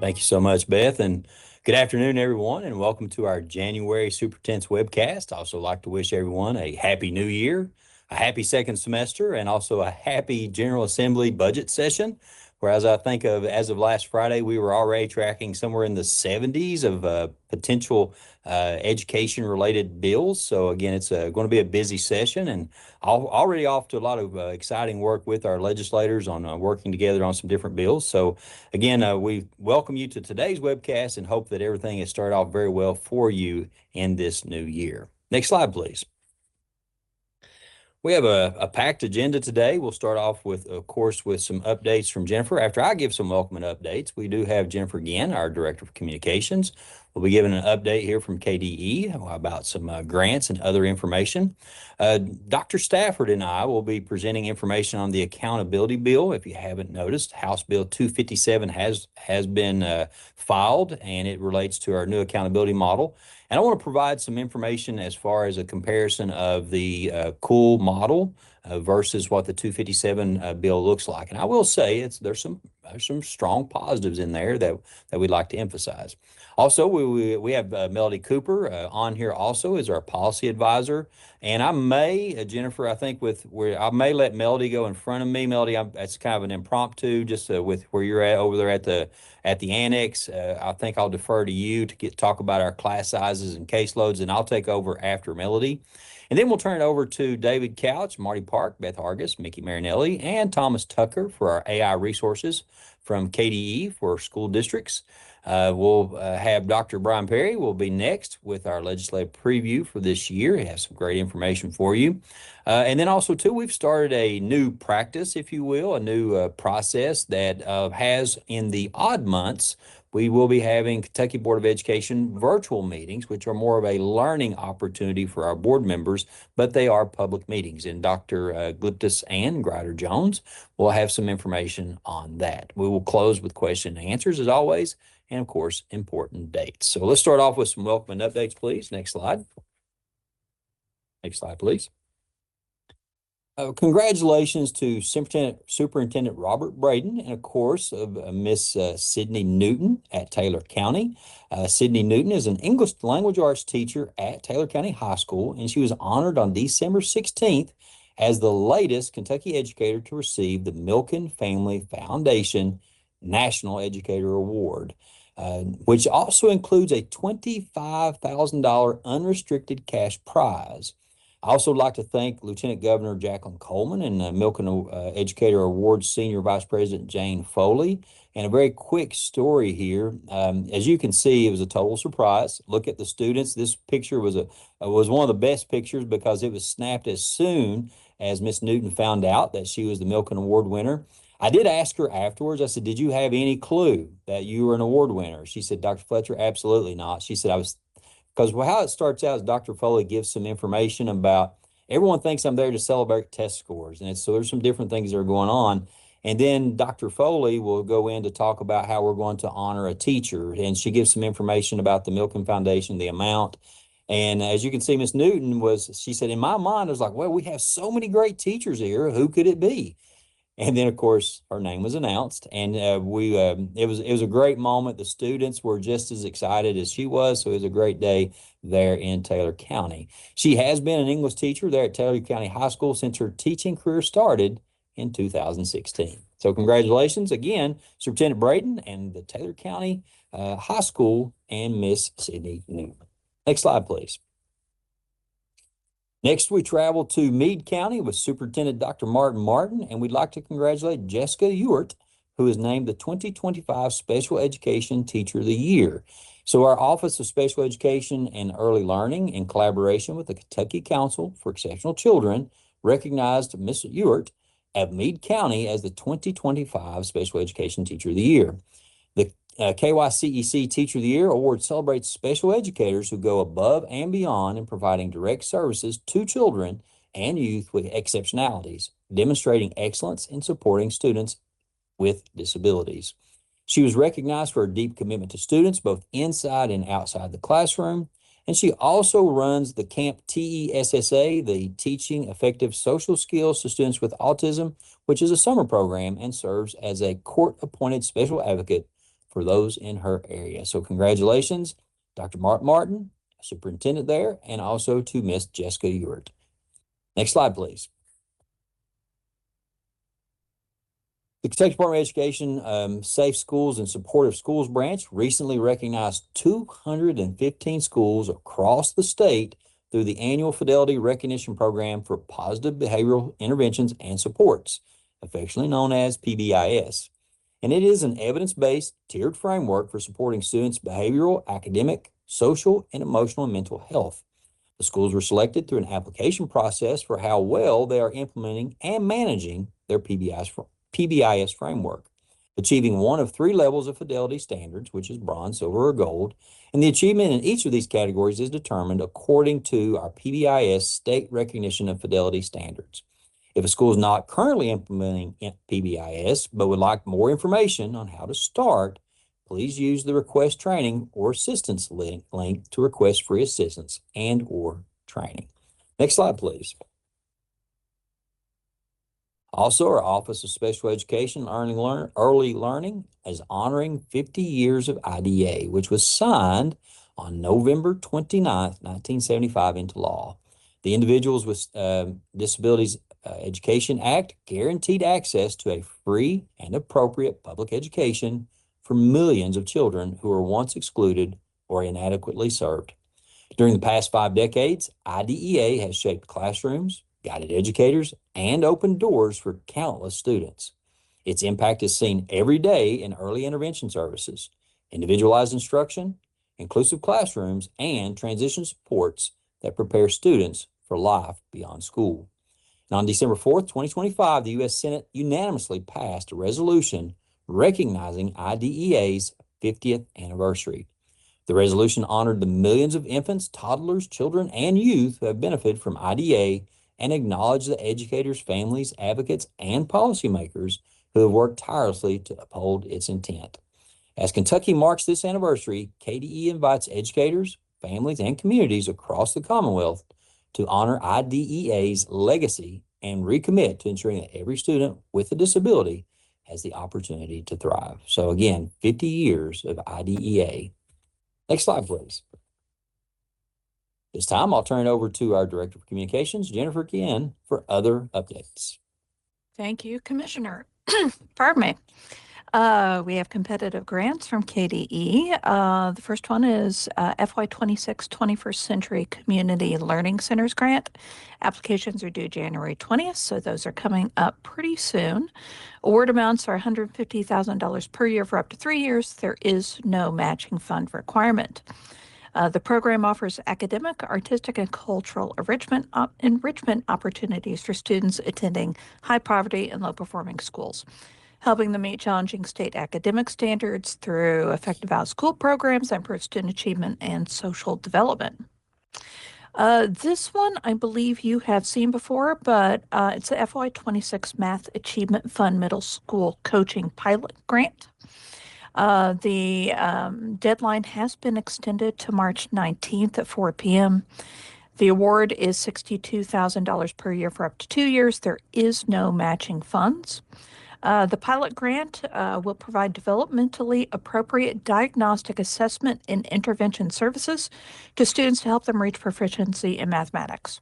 Thank you so much, Beth, and good afternoon, everyone, and welcome to our January Superintendents Webcast. I also like to wish everyone a happy new year, a happy second semester, and also a happy General Assembly budget session. Whereas I think as of last Friday, we were already tracking somewhere in the 70s of potential education-related bills. So again, it's going to be a busy session, and already off to a lot of exciting work with our legislators on working together on some different bills. So again, we welcome you to today's webcast and hope that everything has started off very well for you in this new year. Next slide, please. We have a packed agenda today. We'll start off with, of course, with some updates from Jennifer. After I give some welcoming updates, we do have Jennifer Ginn, our Director of Communications. We'll be giving an update here from KDE about some grants and other information. Dr. Stafford and I will be presenting information on the accountability bill. If you haven't noticed, House Bill 257 has been filed, and it relates to our new accountability model. And I want to provide some information as far as a comparison of the cool model versus what the 257 bill looks like. And I will say there's some strong positives in there that we'd like to emphasize. Also, we have Melody Cooper on here also as our policy advisor. And I may, Jennifer, I think I may let Melody go in front of me. Melody, that's kind of an impromptu, just with where you're at over there at the annex. I think I'll defer to you to talk about our class sizes and caseloads, and I'll take over after Melody. And then we'll turn it over to David Couch, Marty Park, Beth Hargis, Mickey Marinelli, and Thomas Tucker for our AI resources from KDE for school districts. We'll have Dr. Brian Perry will be next with our legislative preview for this year. He has some great information for you. And then also, too, we've started a new practice, if you will, a new process that has in the odd months, we will be having Kentucky Board of Education virtual meetings, which are more of a learning opportunity for our board members, but they are public meetings. And Dr. Gliptus and Grider-Jones will have some information on that. We will close with question and answers, as always, and, of course, important dates. So let's start off with some welcome and updates, please. Next slide. Next slide, please. Congratulations to Superintendent Robert Braden and, of course, Miss Sydney Newton at Taylor County. Sydney Newton is an English language arts teacher at Taylor County High School, and she was honored on December 16th as the latest Kentucky educator to receive the Milken Family Foundation National Educator Award, which also includes a $25,000 unrestricted cash prize. I also like to thank Lieutenant Governor Jacqueline Coleman and Milken Educator Awards Senior Vice President Jane Foley. And a very quick story here. As you can see, it was a total surprise. Look at the students. This picture was one of the best pictures because it was snapped as soon as Miss Newton found out that she was the Milken Award winner. I did ask her afterwards. I said, "Did you have any clue that you were an award winner?" She said, "Dr. Fletcher, absolutely not." She said, because how it starts out is Dr. Foley gives some information about, everyone thinks I'm there to celebrate test scores. And so there's some different things that are going on. And then Dr. Foley will go in to talk about how we're going to honor a teacher. And she gives some information about the Milken Foundation, the amount. And as you can see, Miss Newton she said, in my mind, I was like, well, we have so many great teachers here. Who could it be? And then, of course, her name was announced, and it was a great moment. The students were just as excited as she was, so it was a great day there in Taylor County. She has been an English teacher there at Taylor County High School since her teaching career started in 2016. So congratulations again, Superintendent Braden and the Taylor County High School and Miss Sydney Newton. Next slide, please. Next, we travel to Meade County with Superintendent Dr. Martin Martin, and we'd like to congratulate Jessica Ewart, who is named the 2025 Special Education Teacher of the Year. So our Office of Special Education and Early Learning, in collaboration with the Kentucky Council for Exceptional Children, recognized Ms. Ewart of Meade County as the 2025 Special Education Teacher of the Year. The KYCEC Teacher of the Year Award celebrates special educators who go above and beyond in providing direct services to children and youth with exceptionalities, demonstrating excellence in supporting students with disabilities. She was recognized for her deep commitment to students, both inside and outside the classroom. And she also runs the Camp TESSA, the Teaching Effective Social Skills to Students with Autism, which is a summer program and serves as a court-appointed special advocate for those in her area. So congratulations, Dr. Mark Martin, superintendent there, and also to Miss Jessica Ewart. Next slide, please. The Kentucky Department of Education Safe Schools and Supportive Schools branch recently recognized 215 schools across the state through the annual Fidelity Recognition Program for Positive Behavioral Interventions and Supports, affectionately known as PBIS. And it is an evidence-based tiered framework for supporting students' behavioral, academic, social, and emotional and mental health. The schools were selected through an application process for how well they are implementing and managing their PBIS framework, achieving one of three levels of fidelity standards, which is bronze, silver, or gold. And the achievement in each of these categories is determined according to our PBIS state recognition of fidelity standards. If a school is not currently implementing PBIS but would like more information on how to start, please use the request training or assistance link to request free assistance and or training. Next slide, please. Also, our Office of Special Education and Early Learning is honoring 50 years of IDEA, which was signed on November 29th, 1975 into law. The Individuals with Disabilities Education Act guaranteed access to a free and appropriate public education for millions of children who were once excluded or inadequately served. During the past 5 decades, IDEA has shaped classrooms, guided educators, and opened doors for countless students. Its impact is seen every day in early intervention services, individualized instruction, inclusive classrooms, and transition supports that prepare students for life beyond school. And on December 4th, 2025, the U.S. Senate unanimously passed a resolution recognizing IDEA's 50th anniversary. The resolution honored the millions of infants, toddlers, children, and youth who have benefited from IDEA and acknowledged the educators, families, advocates, and policymakers who have worked tirelessly to uphold its intent. As Kentucky marks this anniversary, KDE invites educators, families, and communities across the Commonwealth to honor IDEA's legacy and recommit to ensuring that every student with a disability has the opportunity to thrive. So again, 50 years of IDEA. Next slide, please. This time, I'll turn it over to our Director of Communications, Jennifer Guillen, for other updates. Thank you, Commissioner. Pardon me. We have competitive grants from KDE. The first one is FY26 21st Century Community Learning Centers Grant. Applications are due January 20th, so those are coming up pretty soon. Award amounts are $150,000 per year for up to 3 years. There is no matching fund requirement. The program offers academic, artistic, and cultural enrichment opportunities for students attending high poverty and low performing schools, helping them meet challenging state academic standards through effective out-of-school programs that improve student achievement and social development. This one I believe you have seen before, but it's the FY26 Math Achievement Fund Middle School Coaching Pilot Grant. The deadline has been extended to March 19th at 4 p.m. The award is $62,000 per year for up to 2 years. There is no matching funds. The pilot grant will provide developmentally appropriate diagnostic assessment and intervention services to students to help them reach proficiency in mathematics.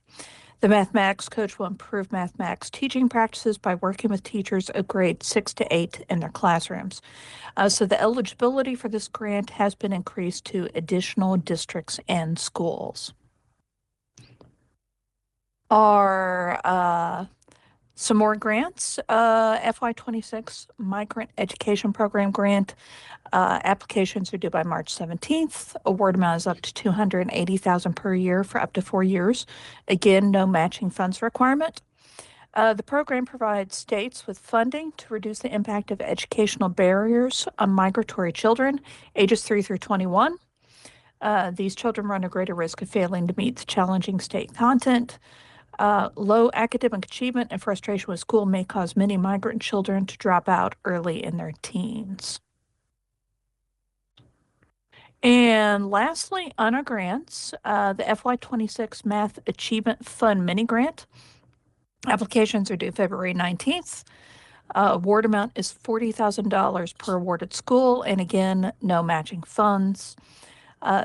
The mathematics coach will improve mathematics teaching practices by working with teachers of grades 6 to 8 in their classrooms. So the eligibility for this grant has been increased to additional districts and schools. Some more grants, FY26 Migrant Education Program Grant. Applications are due by March 17th. Award amount is up to $280,000 per year for up to 4 years. Again, no matching funds requirement. The program provides states with funding to reduce the impact of educational barriers on migratory children ages 3 through 21. These children run a greater risk of failing to meet the challenging state content. Low academic achievement and frustration with school may cause many migrant children to drop out early in their teens. And lastly, on our grants, the FY26 Math Achievement Fund Mini Grant. Applications are due February 19th. Award amount is $40,000 per awarded school, and again, no matching funds.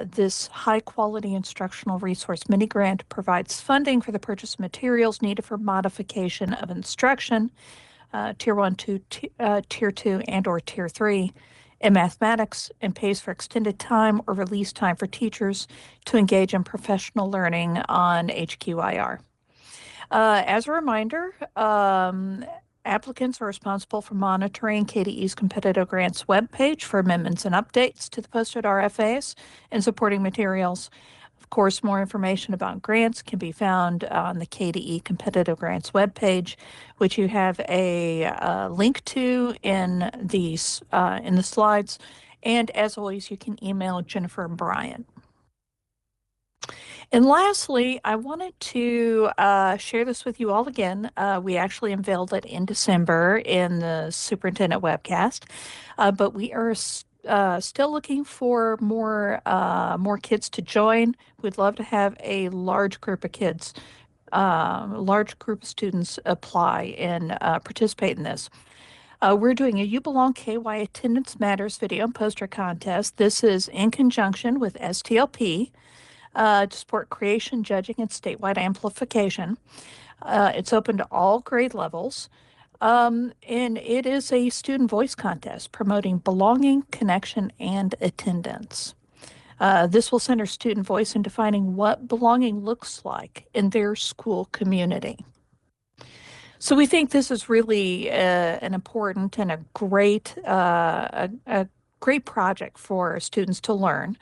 This high quality instructional resource mini grant provides funding for the purchase of materials needed for modification of instruction, tier 1 to tier 2 and or tier 3 in mathematics, and pays for extended time or release time for teachers to engage in professional learning on HQIR. As a reminder, applicants are responsible for monitoring KDE's competitive grants webpage for amendments and updates to the posted RFAs and supporting materials. Of course, more information about grants can be found on the KDE Competitive Grants webpage, which you have a link to in the slides. And as always, you can email Jennifer and Brian. And lastly, I wanted to share this with you all again. We actually unveiled it in December in the Superintendent Webcast, but we are still looking for more kids to join. We'd love to have a large group of kids, large group of students apply and participate in this. We're doing a You Belong KY Attendance Matters video and poster contest. This is in conjunction with STLP. To support creation, judging, and statewide amplification. It's open to all grade levels. And it is a student voice contest promoting belonging, connection, and attendance. This will center student voice in defining what belonging looks like in their school community. So we think this is really an important and a great project for students to learn,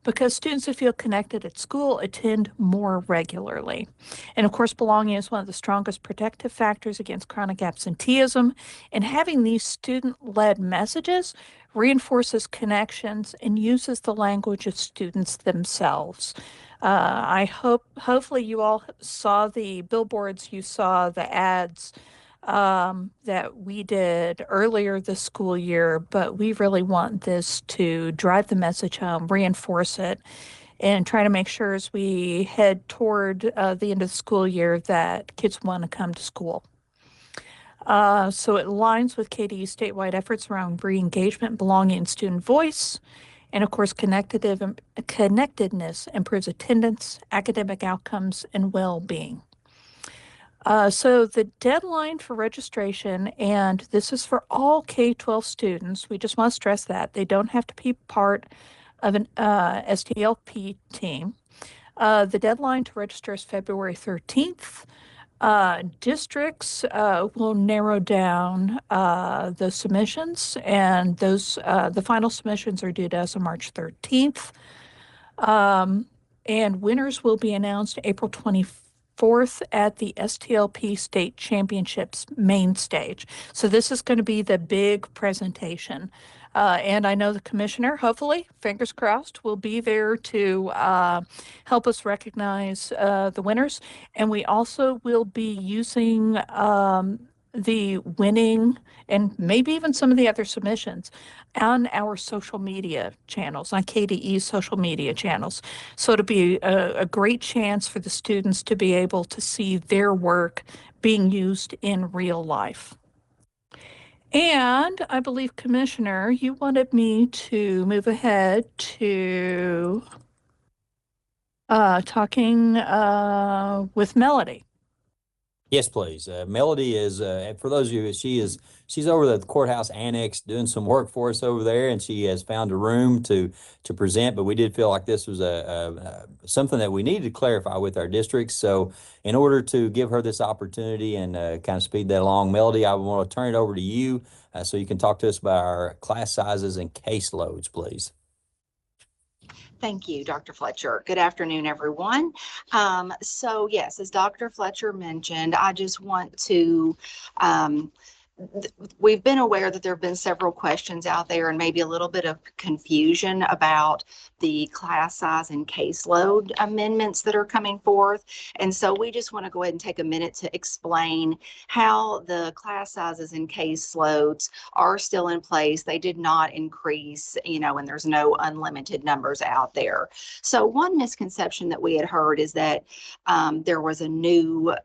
because students who feel connected at school attend more regularly. And of course, belonging is one of the strongest protective factors against chronic absenteeism. And having these student-led messages reinforces connections and uses the language of students themselves. Hopefully you all saw the billboards, you saw the ads that we did earlier this school year, but we really want this to drive the message home, reinforce it, and try to make sure as we head toward the end of the school year that kids want to come to school. So it aligns with KDE's statewide efforts around re-engagement, belonging, and student voice. And of course, connectedness improves attendance, academic outcomes, and well-being. So the deadline for registration, and this is for all K-12 students, we just want to stress that they don't have to be part of an STLP team. The deadline to register is February 13th. Districts will narrow down the submissions, and the final submissions are due to us on March 13th. And winners will be announced April 24th at the STLP State Championships main stage. So this is going to be the big presentation. And I know the commissioner, hopefully, fingers crossed, will be there to help us recognize the winners. And we also will be using the winning and maybe even some of the other submissions on our social media channels, on KDE's social media channels. So it'll be a great chance for the students to be able to see their work being used in real life. And I believe, Commissioner, you wanted me to move ahead to talking with Melody. Yes, please. Melody is, for those of you, she's over at the courthouse annex doing some work for us over there, and she has found a room to present. But we did feel like this was something that we needed to clarify with our districts. So in order to give her this opportunity and kind of speed that along, Melody, I want to turn it over to you so you can talk to us about our class sizes and caseloads, please. Thank you, Dr. Fletcher. Good afternoon, everyone. So yes, as Dr. Fletcher mentioned, I just want to we've been aware that there have been several questions out there and maybe a little bit of confusion about the class size and caseload amendments that are coming forth. And so we just want to go ahead and take a minute to explain how the class sizes and caseloads are still in place. They did not increase, and there's no unlimited numbers out there. So one misconception that we had heard is that there was a new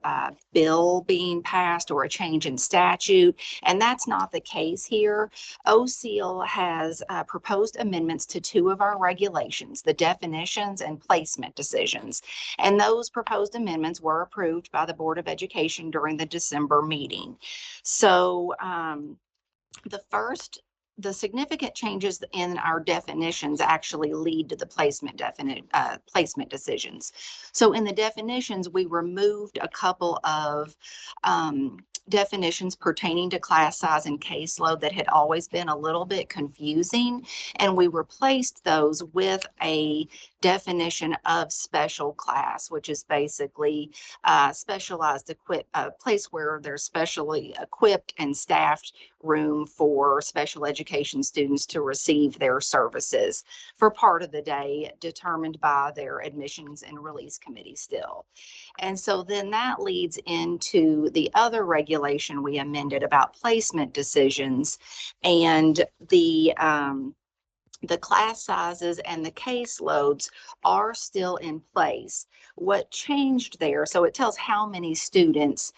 bill being passed or a change in statute. And that's not the case here. OSEAL has proposed amendments to two of our regulations, the definitions and placement decisions. And those proposed amendments were approved by the Board of Education during the December meeting. So the significant changes in our definitions actually lead to the placement decisions. So in the definitions, we removed a couple of definitions pertaining to class size and caseload that had always been a little bit confusing, and we replaced those with a definition of special class, which is basically specialized place where there's specially equipped and staffed room for special education students to receive their services for part of the day, determined by their admissions and release committee still. And so then that leads into the other regulation we amended about placement decisions, and the class sizes and the caseloads are still in place. What changed there, so it tells how many students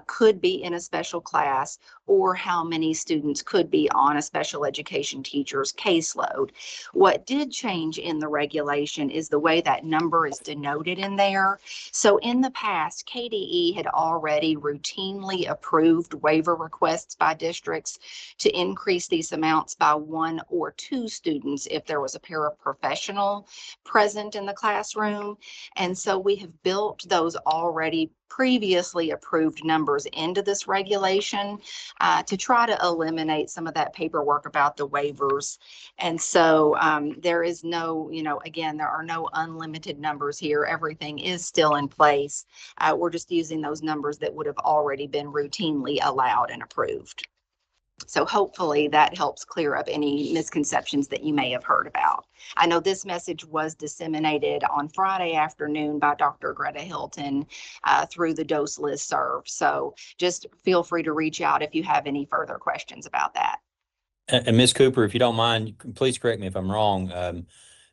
could be in a special class or how many students could be on a special education teacher's caseload. What did change in the regulation is the way that number is denoted in there. So in the past, KDE had already routinely approved waiver requests by districts to increase these amounts by 1 or 2 students if there was a paraprofessional present in the classroom. And so we have built those already previously approved numbers into this regulation to try to eliminate some of that paperwork about the waivers. And so there is no, again, there are no unlimited numbers here. Everything is still in place. We're just using those numbers that would have already been routinely allowed and approved. So hopefully that helps clear up any misconceptions that you may have heard about. I know this message was disseminated on Friday afternoon by Dr. Greta Hilton through the DOSE listserv. So just feel free to reach out if you have any further questions about that. And Ms. Cooper, if you don't mind, please correct me if I'm wrong.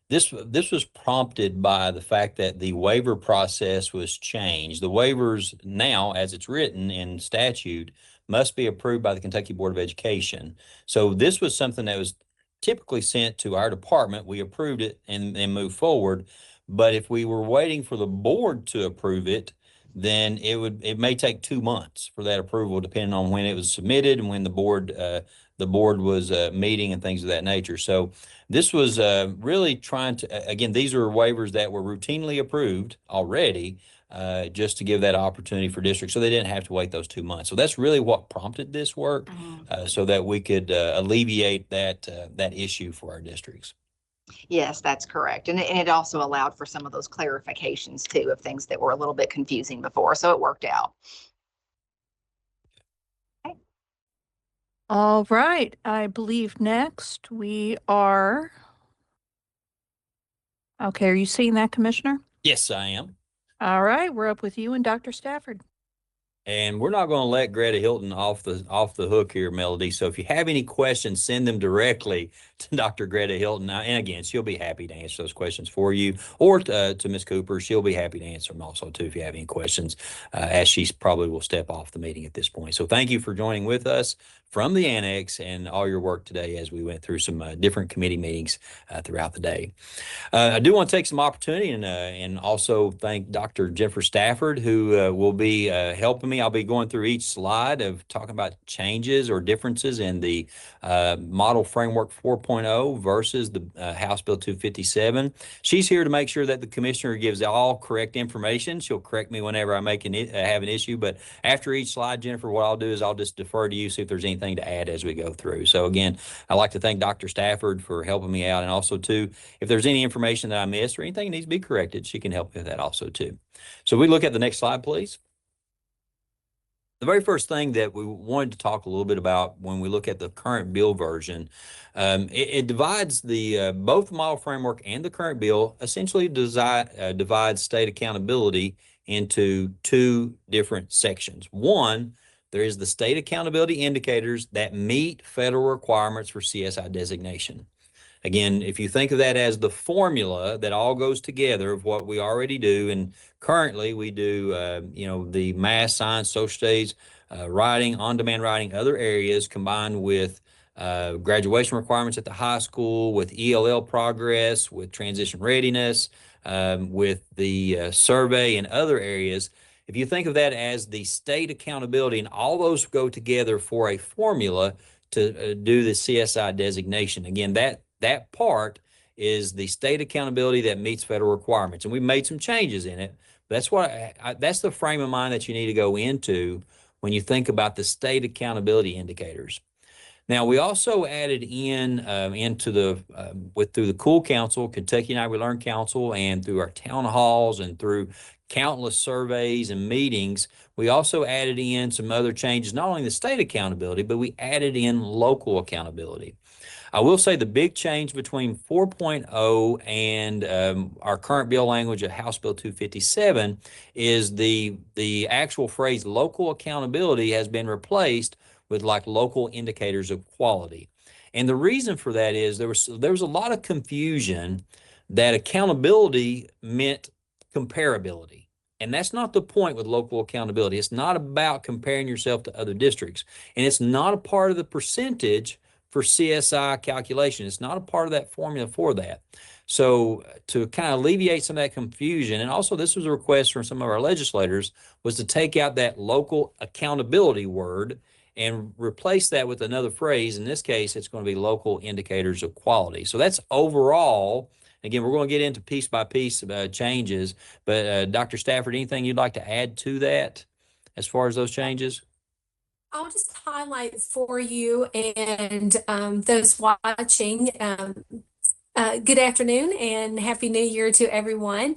This was prompted by the fact that the waiver process was changed. The waivers now, as it's written in statute, must be approved by the Kentucky Board of Education. So this was something that was typically sent to our department. We approved it and moved forward. But if we were waiting for the board to approve it, then it may take 2 months for that approval, depending on when it was submitted and when the board was meeting and things of that nature. So this was really trying to, again, these are waivers that were routinely approved already, just to give that opportunity for districts so they didn't have to wait those 2 months. So that's really what prompted this work, so that we could alleviate that issue for our districts. Yes, that's correct. And it also allowed for some of those clarifications too of things that were a little bit confusing before. So it worked out. Okay. All right. I believe next we are. Okay. Are you seeing that, Commissioner? Yes, I am. All right. We're up with you and Dr. Stafford. And we're not going to let Greta Hilton off the hook here, Melody. So if you have any questions, send them directly to Dr. Greta Hilton. And again, she'll be happy to answer those questions for you, or to Ms. Cooper. She'll be happy to answer them also too if you have any questions, as she probably will step off the meeting at this point. So thank you for joining with us from the annex and all your work today as we went through some different committee meetings throughout the day. I do want to take some opportunity and also thank Dr. Jennifer Stafford, who will be helping me. I'll be going through each slide of talking about changes or differences in the Model Framework 4.0 versus the House Bill 257. She's here to make sure that the commissioner gives all correct information. She'll correct me whenever I have an issue. But after each slide, Jennifer, what I'll do is I'll just defer to you, see if there's anything to add as we go through. So again, I'd like to thank Dr. Stafford for helping me out, and also too, if there's any information that I missed or anything that needs to be corrected, she can help with that also too. So we look at the next slide, please. The very first thing that we wanted to talk a little bit about when we look at the current bill version, it divides both the model framework and the current bill, essentially divides state accountability into 2 different sections. One, there is the state accountability indicators that meet federal requirements for CSI designation. Again, if you think of that as the formula that all goes together of what we already do, and currently we do, the math, science, social studies, writing, on-demand writing, other areas combined with graduation requirements at the high school, with ELL progress, with transition readiness, with the survey and other areas. If you think of that as the state accountability, and all those go together for a formula to do the CSI designation. Again, that part is the state accountability that meets federal requirements, and we made some changes in it. That's that's the frame of mind that you need to go into when you think about the state accountability indicators. Now, we also added in into the through the Cool Council, Kentucky and I We Learn Council, and through our town halls and through countless surveys and meetings, we also added in some other changes, not only the state accountability, but we added in local accountability. I will say the big change between 4.0 and our current bill language of House Bill 257 is the actual phrase local accountability has been replaced with like local indicators of quality. And the reason for that is there was a lot of confusion that accountability meant comparability. And that's not the point with local accountability. It's not about comparing yourself to other districts. And it's not a part of the percentage for CSI calculation. It's not a part of that formula for that. So to kind of alleviate some of that confusion, and also this was a request from some of our legislators, was to take out that local accountability word and replace that with another phrase. In this case, it's going to be local indicators of quality. So that's overall. Again, we're going to get into piece by piece changes, but Dr. Stafford, anything you'd like to add to that as far as those changes? I'll just highlight for you and those watching. Good afternoon and Happy New Year to everyone.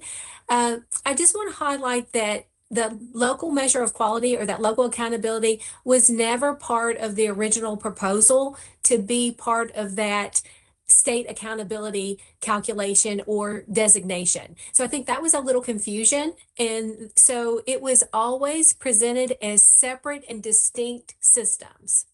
I just want to highlight that the local measure of quality, or that local accountability, was never part of the original proposal to be part of that state accountability calculation or designation. So I think that was a little confusion. And so it was always presented as separate and distinct systems.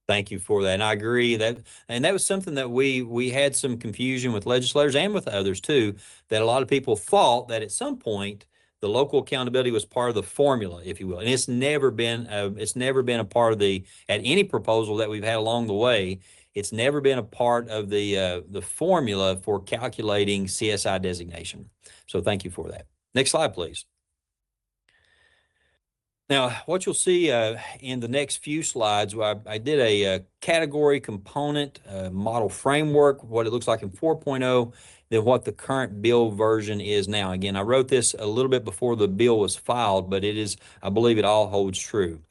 Thank you for that. And I agree that was something that we had some confusion with legislators and with others too, that a lot of people thought that at some point the local accountability was part of the formula, if you will. And it's never been a part of at any proposal that we've had along the way. It's never been a part of the formula for calculating CSI designation. So thank you for that. Next slide, please. Now, what you'll see in the next few slides, I did a category component model framework, what it looks like in 4.0, than what the current bill version is now. Again, I wrote this a little bit before the bill was filed, but I believe it all holds true.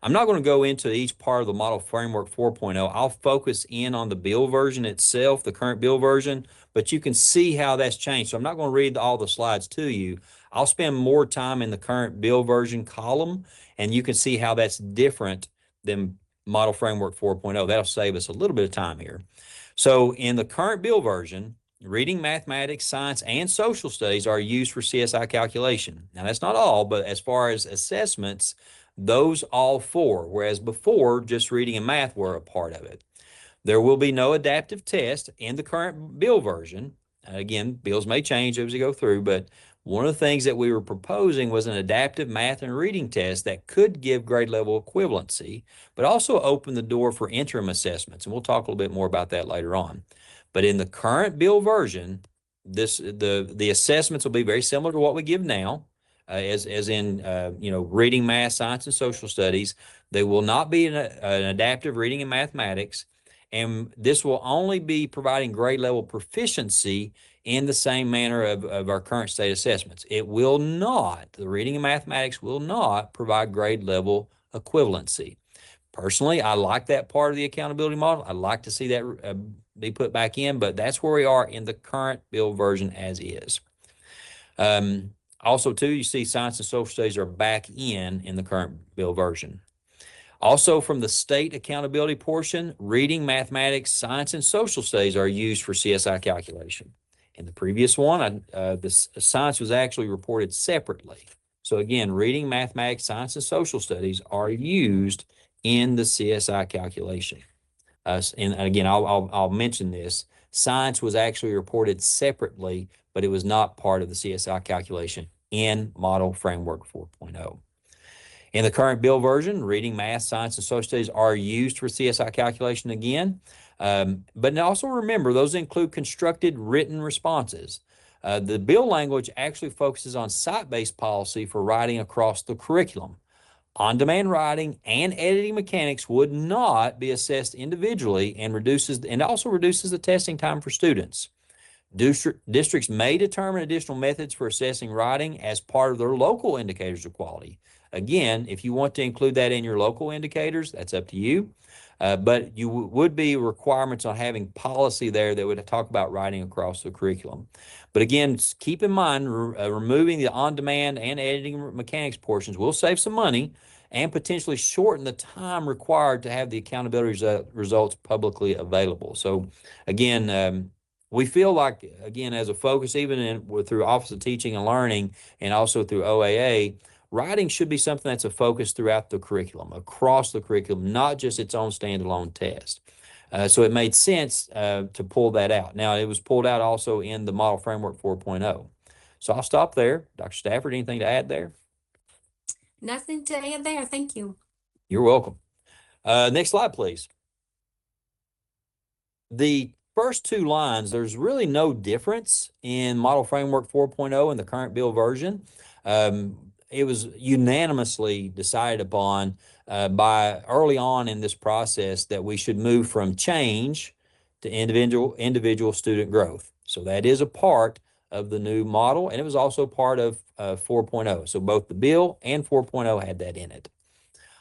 I'm not going to go into each part of the model framework 4.0. I'll focus in on the bill version itself, the current bill version, but you can see how that's changed. So I'm not going to read all the slides to you. I'll spend more time in the current bill version column, and you can see how that's different than model framework 4.0. That'll save us a little bit of time here. So in the current bill version, reading, mathematics, science, and social studies are used for CSI calculation. Now, that's not all, but as far as assessments, those all four, whereas before just reading and math were a part of it. There will be no adaptive test in the current bill version. Again, bills may change as we go through, but one of the things that we were proposing was an adaptive math and reading test that could give grade level equivalency, but also open the door for interim assessments. And we'll talk a little bit more about that later on. But in the current bill version, the assessments will be very similar to what we give now, as in reading, math, science, and social studies. They will not be an adaptive reading and mathematics, and this will only be providing grade level proficiency in the same manner of our current state assessments. It will not, the reading and mathematics will not provide grade level equivalency. Personally, I like that part of the accountability model. I'd like to see that be put back in, but that's where we are in the current bill version as is. Also, too, you see science and social studies are back in the current bill version. Also, from the state accountability portion, reading, mathematics, science, and social studies are used for CSI calculation. In the previous one, the science was actually reported separately. So again, reading, mathematics, science, and social studies are used in the CSI calculation. And again, I'll mention this. Science was actually reported separately, but it was not part of the CSI calculation in Model Framework 4.0. In the current bill version, reading, math, science, and social studies are used for CSI calculation again. But also remember, those include constructed written responses. The bill language actually focuses on site-based policy for writing across the curriculum. On-demand writing and editing mechanics would not be assessed individually and also reduces the testing time for students. Districts may determine additional methods for assessing writing as part of their local indicators of quality. Again, if you want to include that in your local indicators, that's up to you. But you would be requirements on having policy there that would talk about writing across the curriculum. But again, keep in mind, removing the on-demand and editing mechanics portions will save some money and potentially shorten the time required to have the accountability results publicly available. So again, we feel like, again, as a focus, even through Office of Teaching and Learning and also through OAA, writing should be something that's a focus throughout the curriculum, across the curriculum, not just its own standalone test. So it made sense to pull that out. Now, it was pulled out also in the Model Framework 4.0. So I'll stop there. Dr. Stafford, anything to add there? Nothing to add there. Thank you. You're welcome. Next slide, please. The first two lines, there's really no difference in Model Framework 4.0 and the current bill version. It was unanimously decided upon by early on in this process that we should move from change to individual student growth. So that is a part of the new model, and it was also part of 4.0. So both the bill and 4.0 had that in it.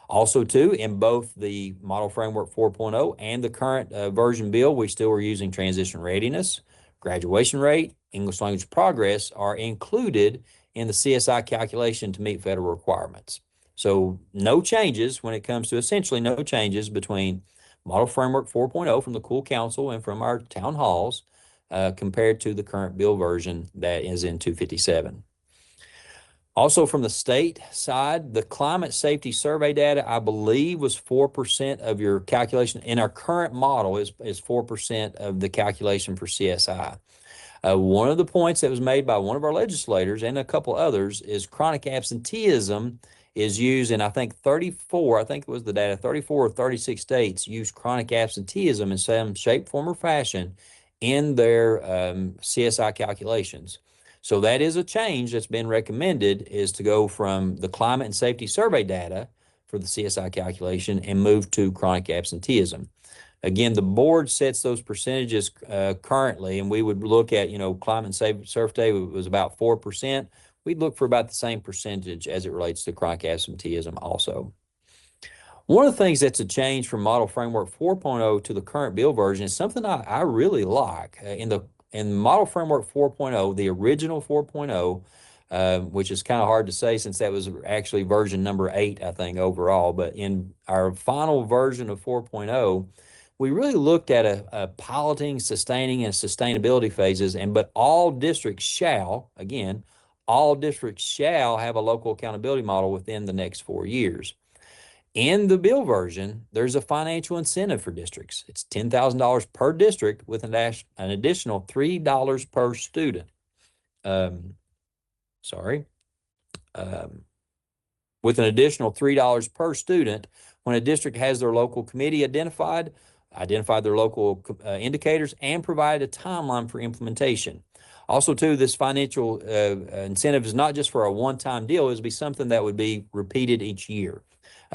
Also, too, in both the Model Framework 4.0 and the current version bill, we still are using transition readiness, graduation rate, English language progress are included in the CSI calculation to meet federal requirements. So no changes when it comes to essentially no changes between Model Framework 4.0 from the Cool Council and from our town halls compared to the current bill version that is in 257. Also from the state side, the climate safety survey data, I believe, was 4% of your calculation. In our current model is 4% of the calculation for CSI. One of the points that was made by one of our legislators and a couple others is chronic absenteeism is used in, I think it was the data, 34 or 36 states use chronic absenteeism in some shape, form, or fashion in their CSI calculations. So that is a change that's been recommended, is to go from the climate and safety survey data for the CSI calculation and move to chronic absenteeism. Again, the board sets those percentages currently, and we would look at, climate and safety survey was about 4%. We'd look for about the same percentage as it relates to chronic absenteeism also. One of the things that's a change from Model Framework 4.0 to the current bill version is something I really like. In Model Framework 4.0, the original 4.0, which is kind of hard to say since that was actually version number 8, I think, overall. But in our final version of 4.0, we really looked at a piloting, sustaining, and sustainability phases, but all districts shall have a local accountability model within the next 4 years. In the bill version, there's a financial incentive for districts. It's $10,000 per district with an additional $3 per student. With an additional $3 per student when a district has their local committee identified their local indicators, and provide a timeline for implementation. Also, too, this financial incentive is not just for a one-time deal. It would be something that would be repeated each year.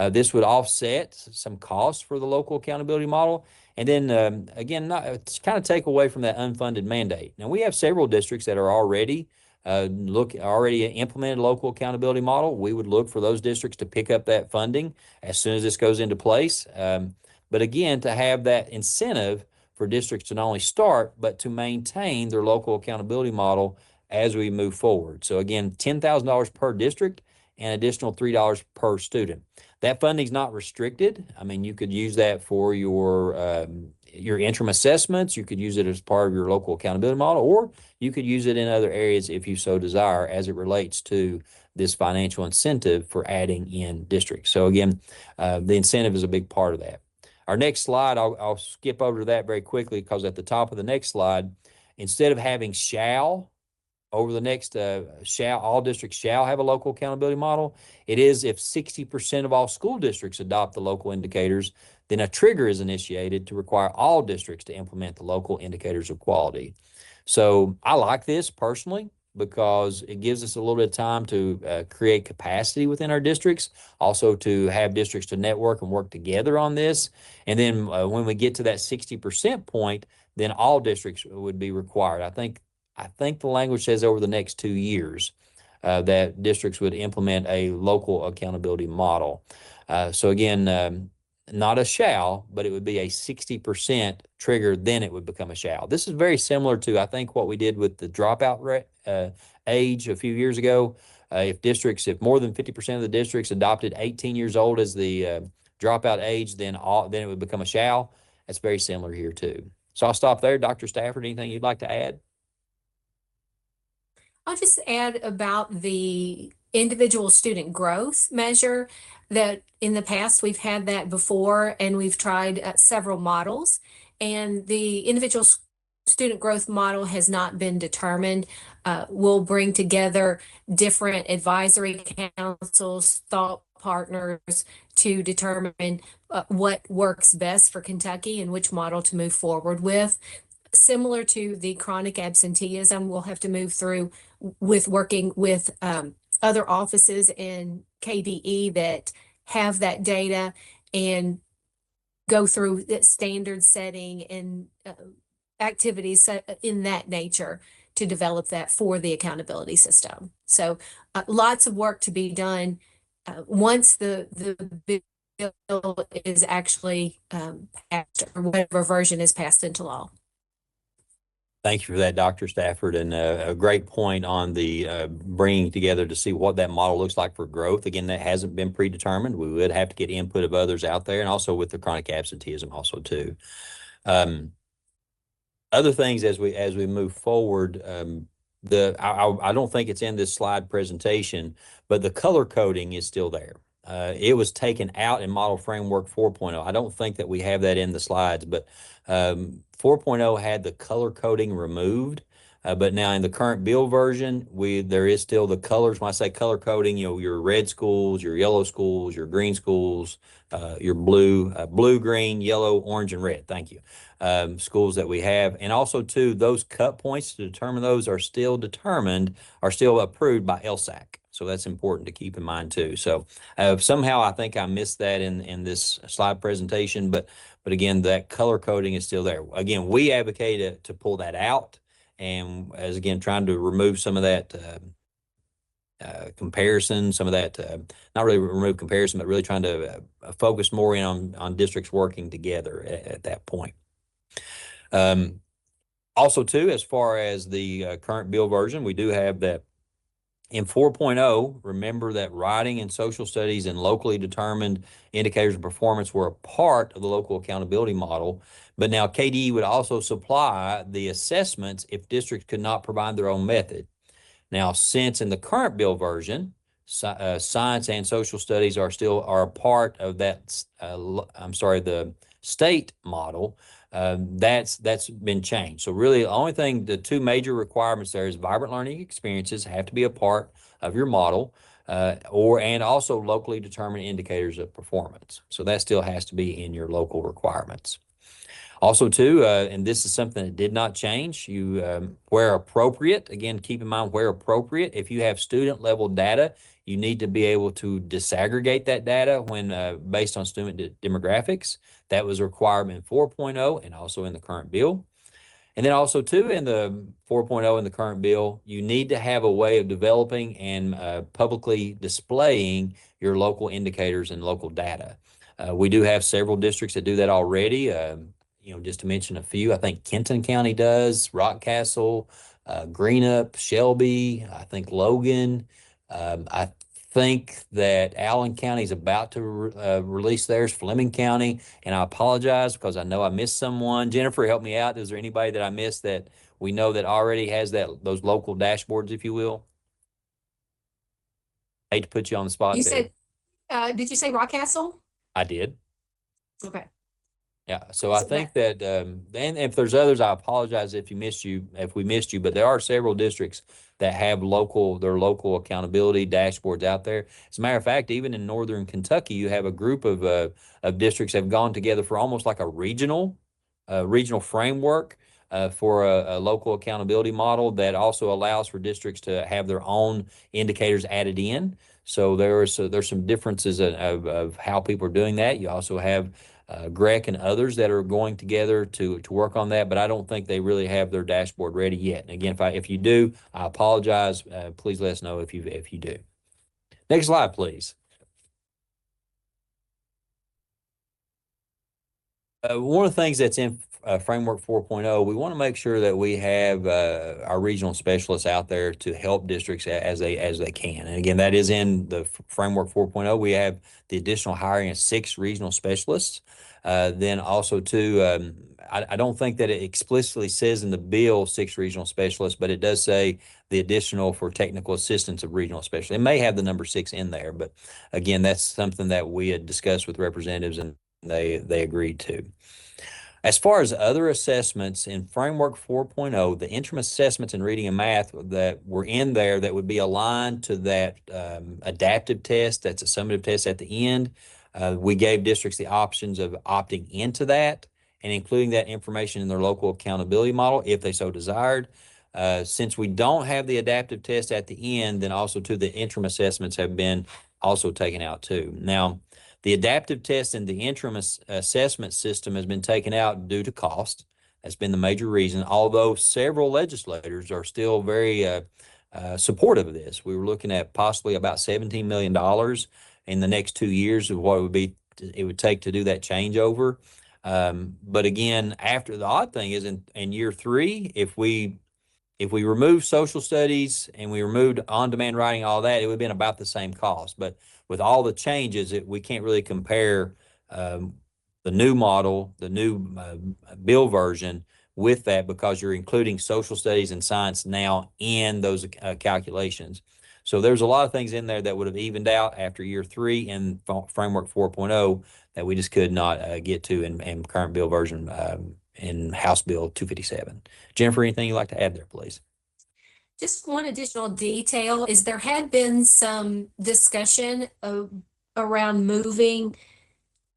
This would offset some costs for the local accountability model. And then, again, kind of take away from that unfunded mandate. Now, we have several districts that are already implemented local accountability model. We would look for those districts to pick up that funding as soon as this goes into place. But again, to have that incentive for districts to not only start, but to maintain their local accountability model as we move forward. So again, $10,000 per district and additional $3 per student. That funding is not restricted. I mean, you could use that for your interim assessments. You could use it as part of your local accountability model, or you could use it in other areas if you so desire as it relates to this financial incentive for adding in districts. So again, the incentive is a big part of that. Our next slide, I'll skip over to that very quickly because at the top of the next slide, instead of having shall over the next all districts shall have a local accountability model. It is if 60% of all school districts adopt the local indicators, then a trigger is initiated to require all districts to implement the local indicators of quality. So I like this personally because it gives us a little bit of time to create capacity within our districts, also to have districts to network and work together on this. And then when we get to that 60% point, then all districts would be required. I think the language says over the next 2 years that districts would implement a local accountability model. So again, not a shall, but it would be a 60% trigger, then it would become a shall. This is very similar to, I think, what we did with the dropout age a few years ago. If more than 50% of the districts adopted 18 years old as the dropout age, then it would become a shall. That's very similar here too. So I'll stop there. Dr. Stafford, anything you'd like to add? I'll just add about the individual student growth measure that in the past we've had that before, and we've tried several models, and the individual student growth model has not been determined. We'll bring together different advisory councils, thought partners to determine what works best for Kentucky and which model to move forward with. Similar to the chronic absenteeism, we'll have to move through with working with other offices in KDE that have that data and go through the standard setting and activities in that nature to develop that for the accountability system. So lots of work to be done once the bill is actually passed, or whatever version is passed into law. Thank you for that, Dr. Stafford, and a great point on the bringing together to see what that model looks like for growth. Again, that hasn't been predetermined. We would have to get input of others out there, and also with the chronic absenteeism also too. Other things as we move forward, I don't think it's in this slide presentation, but the color coding is still there. It was taken out in Model Framework 4.0. I don't think that we have that in the slides, but 4.0 had the color coding removed. But now in the current bill version, there is still the colors. When I say color coding, your red schools, your yellow schools, your green schools, your blue, green, yellow, orange, and red. Thank you. Schools that we have. And also too, those cut points to determine those are still approved by LSAC. So that's important to keep in mind too. So somehow I think I missed that in this slide presentation, but again, that color coding is still there. Again, we advocate to pull that out, and as again, trying to remove some of that comparison, some of that, not really remove comparison, but really trying to focus more in on districts working together at that point. Also too, as far as the current bill version, we do have that in 4.0, remember that writing and social studies and locally determined indicators of performance were a part of the local accountability model. But now KDE would also supply the assessments if districts could not provide their own method. Now, since in the current bill version, science and social studies are a part of that, the state model, that's been changed. So really the two major requirements there is vibrant learning experiences have to be a part of your model, and also locally determined indicators of performance. So that still has to be in your local requirements. Also too, and this is something that did not change, where appropriate, again, keep in mind where appropriate, if you have student level data, you need to be able to disaggregate that data when based on student demographics. That was a requirement in 4.0 and also in the current bill. And then also too, in the 4.0 in the current bill, you need to have a way of developing and publicly displaying your local indicators and local data. We do have several districts that do that already. Just to mention a few, I think Kenton County does, Rockcastle, Greenup, Shelby, I think Logan. I think that Allen County is about to release theirs, Fleming County, and I apologize because I know I missed someone. Jennifer, help me out. Is there anybody that I missed that we know that already has those local dashboards, if you will? Hate to put you on the spot. You said, did you say Rockcastle? I did. Okay. Yeah, so I think that, and if there's others, I apologize if we missed you, but there are several districts that have their local accountability dashboards out there. As a matter of fact, even in Northern Kentucky, you have a group of districts that have gone together for almost like a regional framework, for a local accountability model that also allows for districts to have their own indicators added in. So there's some differences of how people are doing that. You also have Greg and others that are going together to work on that, but I don't think they really have their dashboard ready yet. And again, if you do, I apologize. Please let us know if you do. Next slide, please. One of the things that's in Framework 4.0, we want to make sure that we have our regional specialists out there to help districts as they can. And again, that is in the Framework 4.0. We have the additional hiring of 6 regional specialists. Then also too, I don't think that it explicitly says in the bill 6 regional specialists, but it does say the additional for technical assistance of regional specialists. It may have the number 6 in there, but again, that's something that we had discussed with representatives and they agreed to. As far as other assessments in Framework 4.0, the interim assessments in reading and math that were in there that would be aligned to that adaptive test, that's a summative test at the end, we gave districts the options of opting into that and including that information in their local accountability model if they so desired. Since we don't have the adaptive test at the end, then also too the interim assessments have been also taken out too. Now, the adaptive test and the interim assessment system has been taken out due to cost. That's been the major reason, although several legislators are still very supportive of this. We were looking at possibly about $17 million in the next 2 years of what it would take to do that changeover. But again, after the odd thing is in year 3, if we removed social studies and we removed on-demand writing, all that, it would have been about the same cost. But with all the changes, we can't really compare the new model, the new bill version with that because you're including social studies and science now in those calculations. So there's a lot of things in there that would have evened out after year 3 in Framework 4.0 that we just could not get to in current bill version in House Bill 257. Jennifer, anything you'd like to add there, please? Just one additional detail is there had been some discussion around moving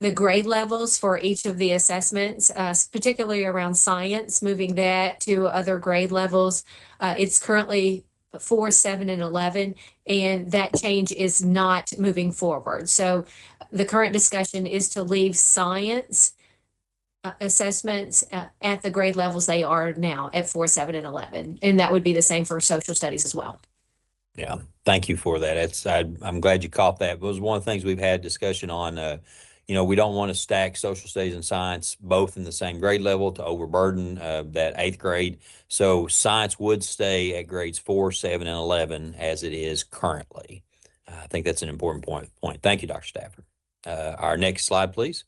the grade levels for each of the assessments, particularly around science, moving that to other grade levels. It's currently 4, 7, and 11, and that change is not moving forward. So the current discussion is to leave science assessments at the grade levels they are now at 4, 7, and 11. And that would be the same for social studies as well. Yeah, thank you for that. I'm glad you caught that. It was one of the things we've had discussion on. We don't want to stack social studies and science both in the same grade level to overburden that 8th grade. So science would stay at grades 4, 7, and 11 as it is currently. I think that's an important point. Thank you, Dr. Stafford. Our next slide, please.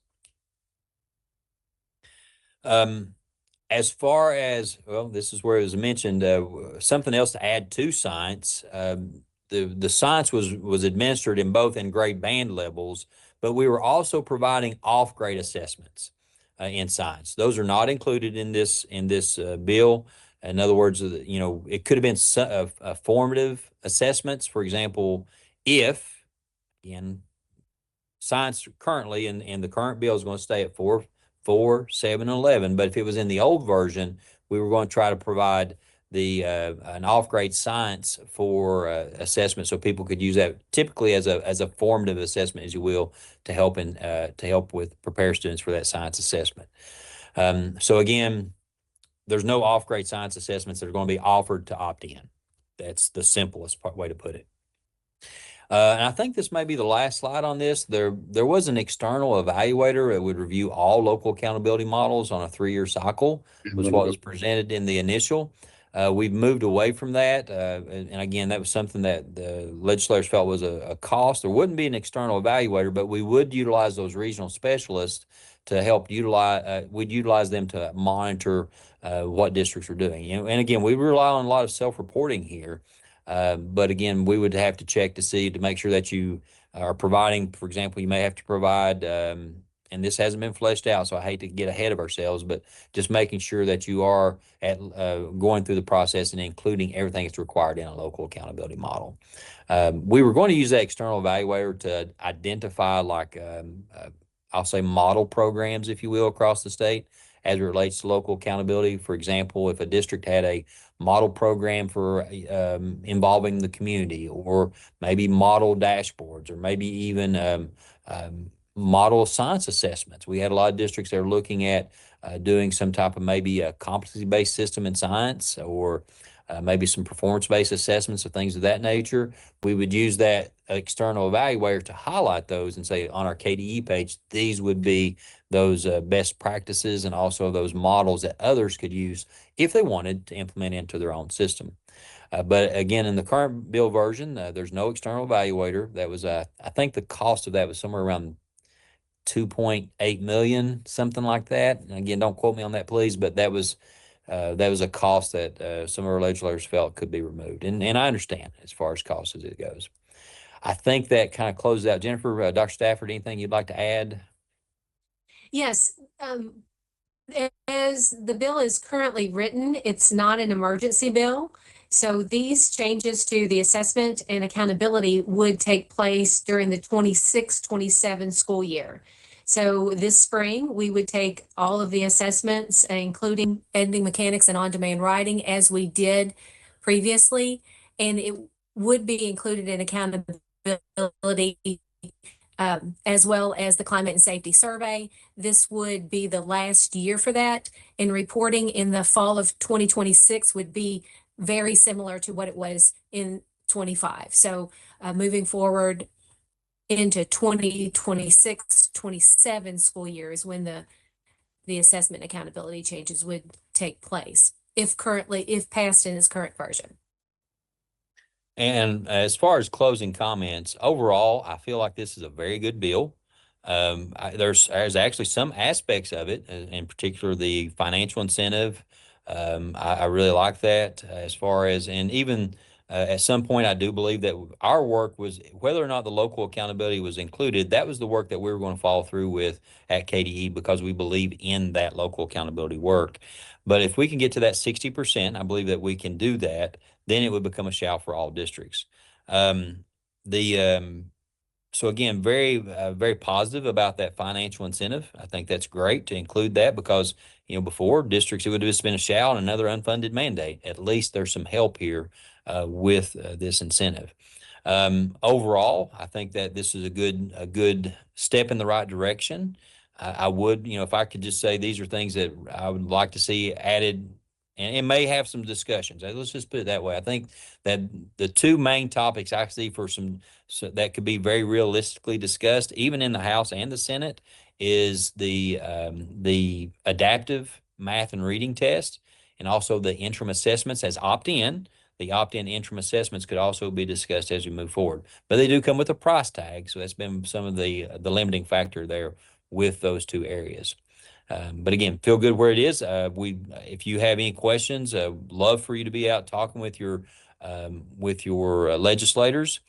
As far as, well, this is where it was mentioned, something else to add to science. The science was administered in grade band levels, but we were also providing off-grade assessments in science. Those are not included in this bill. In other words, it could have been formative assessments. For example, if, again, science currently in the current bill is going to stay at 4, 7, and 11. But if it was in the old version, we were going to try to provide an off-grade science for assessment, so people could use that typically as a formative assessment, as you will, to help prepare students for that science assessment. So again, there's no off-grade science assessments that are going to be offered to opt in. That's the simplest way to put it. And I think this may be the last slide on this. There was an external evaluator that would review all local accountability models on a 3-year cycle, was what was presented in the initial. We've moved away from that. And again, that was something that the legislators felt was a cost. There wouldn't be an external evaluator, but we would utilize those regional specialists to help we'd utilize them to monitor what districts are doing. And again, we rely on a lot of self-reporting here. But again, we would have to check to make sure that you are providing, for example, you may have to provide and this hasn't been fleshed out, so I hate to get ahead of ourselves, but just making sure that you are going through the process and including everything that's required in a local accountability model. We were going to use that external evaluator to identify I'll say model programs, if you will, across the state as it relates to local accountability. For example, if a district had a model program for involving the community, or maybe model dashboards, or maybe even model science assessments. We had a lot of districts that are looking at doing some type of maybe a competency-based system in science, or maybe some performance-based assessments of things of that nature. We would use that external evaluator to highlight those and say on our KDE page, these would be those best practices and also those models that others could use if they wanted to implement into their own system. But again, in the current bill version, there's no external evaluator. That was, I think the cost of that was somewhere around 2.8 million, something like that. And again, don't quote me on that, please, but that was a cost that some of our legislators felt could be removed. And I understand as far as cost as it goes. I think that kind of closes out. Jennifer, Dr. Stafford, anything you'd like to add? Yes, as the bill is currently written, it's not an emergency bill. So these changes to the assessment and accountability would take place during the 26-27 school year. So this spring, we would take all of the assessments, including editing, mechanics, and on-demand writing, as we did previously, and it would be included in accountability, as well as the climate and safety survey. This would be the last year for that, and reporting in the fall of 2026 would be very similar to what it was in 25. So moving forward into 2026-27 school year is when the assessment and accountability changes would take place, if passed in its current version. And as far as closing comments, overall, I feel like this is a very good bill. There's actually some aspects of it, in particular the financial incentive. I really like that as far as, and even at some point, I do believe that our work was, whether or not the local accountability was included, that was the work that we were going to follow through with at KDE, because we believe in that local accountability work. But if we can get to that 60%, I believe that we can do that, then it would become a shall for all districts. So again, very positive about that financial incentive. I think that's great to include that, because, before districts, it would have just been a shall and another unfunded mandate. At least there's some help here with this incentive. Overall, I think that this is a good step in the right direction. I would, if I could just say, these are things that I would like to see added, and it may have some discussions. Let's just put it that way. I think that the two main topics I see so that could be very realistically discussed, even in the House and the Senate, is the adaptive math and reading test, and also the interim assessments as opt-in. The opt-in interim assessments could also be discussed as we move forward, but they do come with a price tag, so that's been some of the limiting factor there with those two areas. But again, feel good where it is. If you have any questions, love for you to be out talking with your legislators.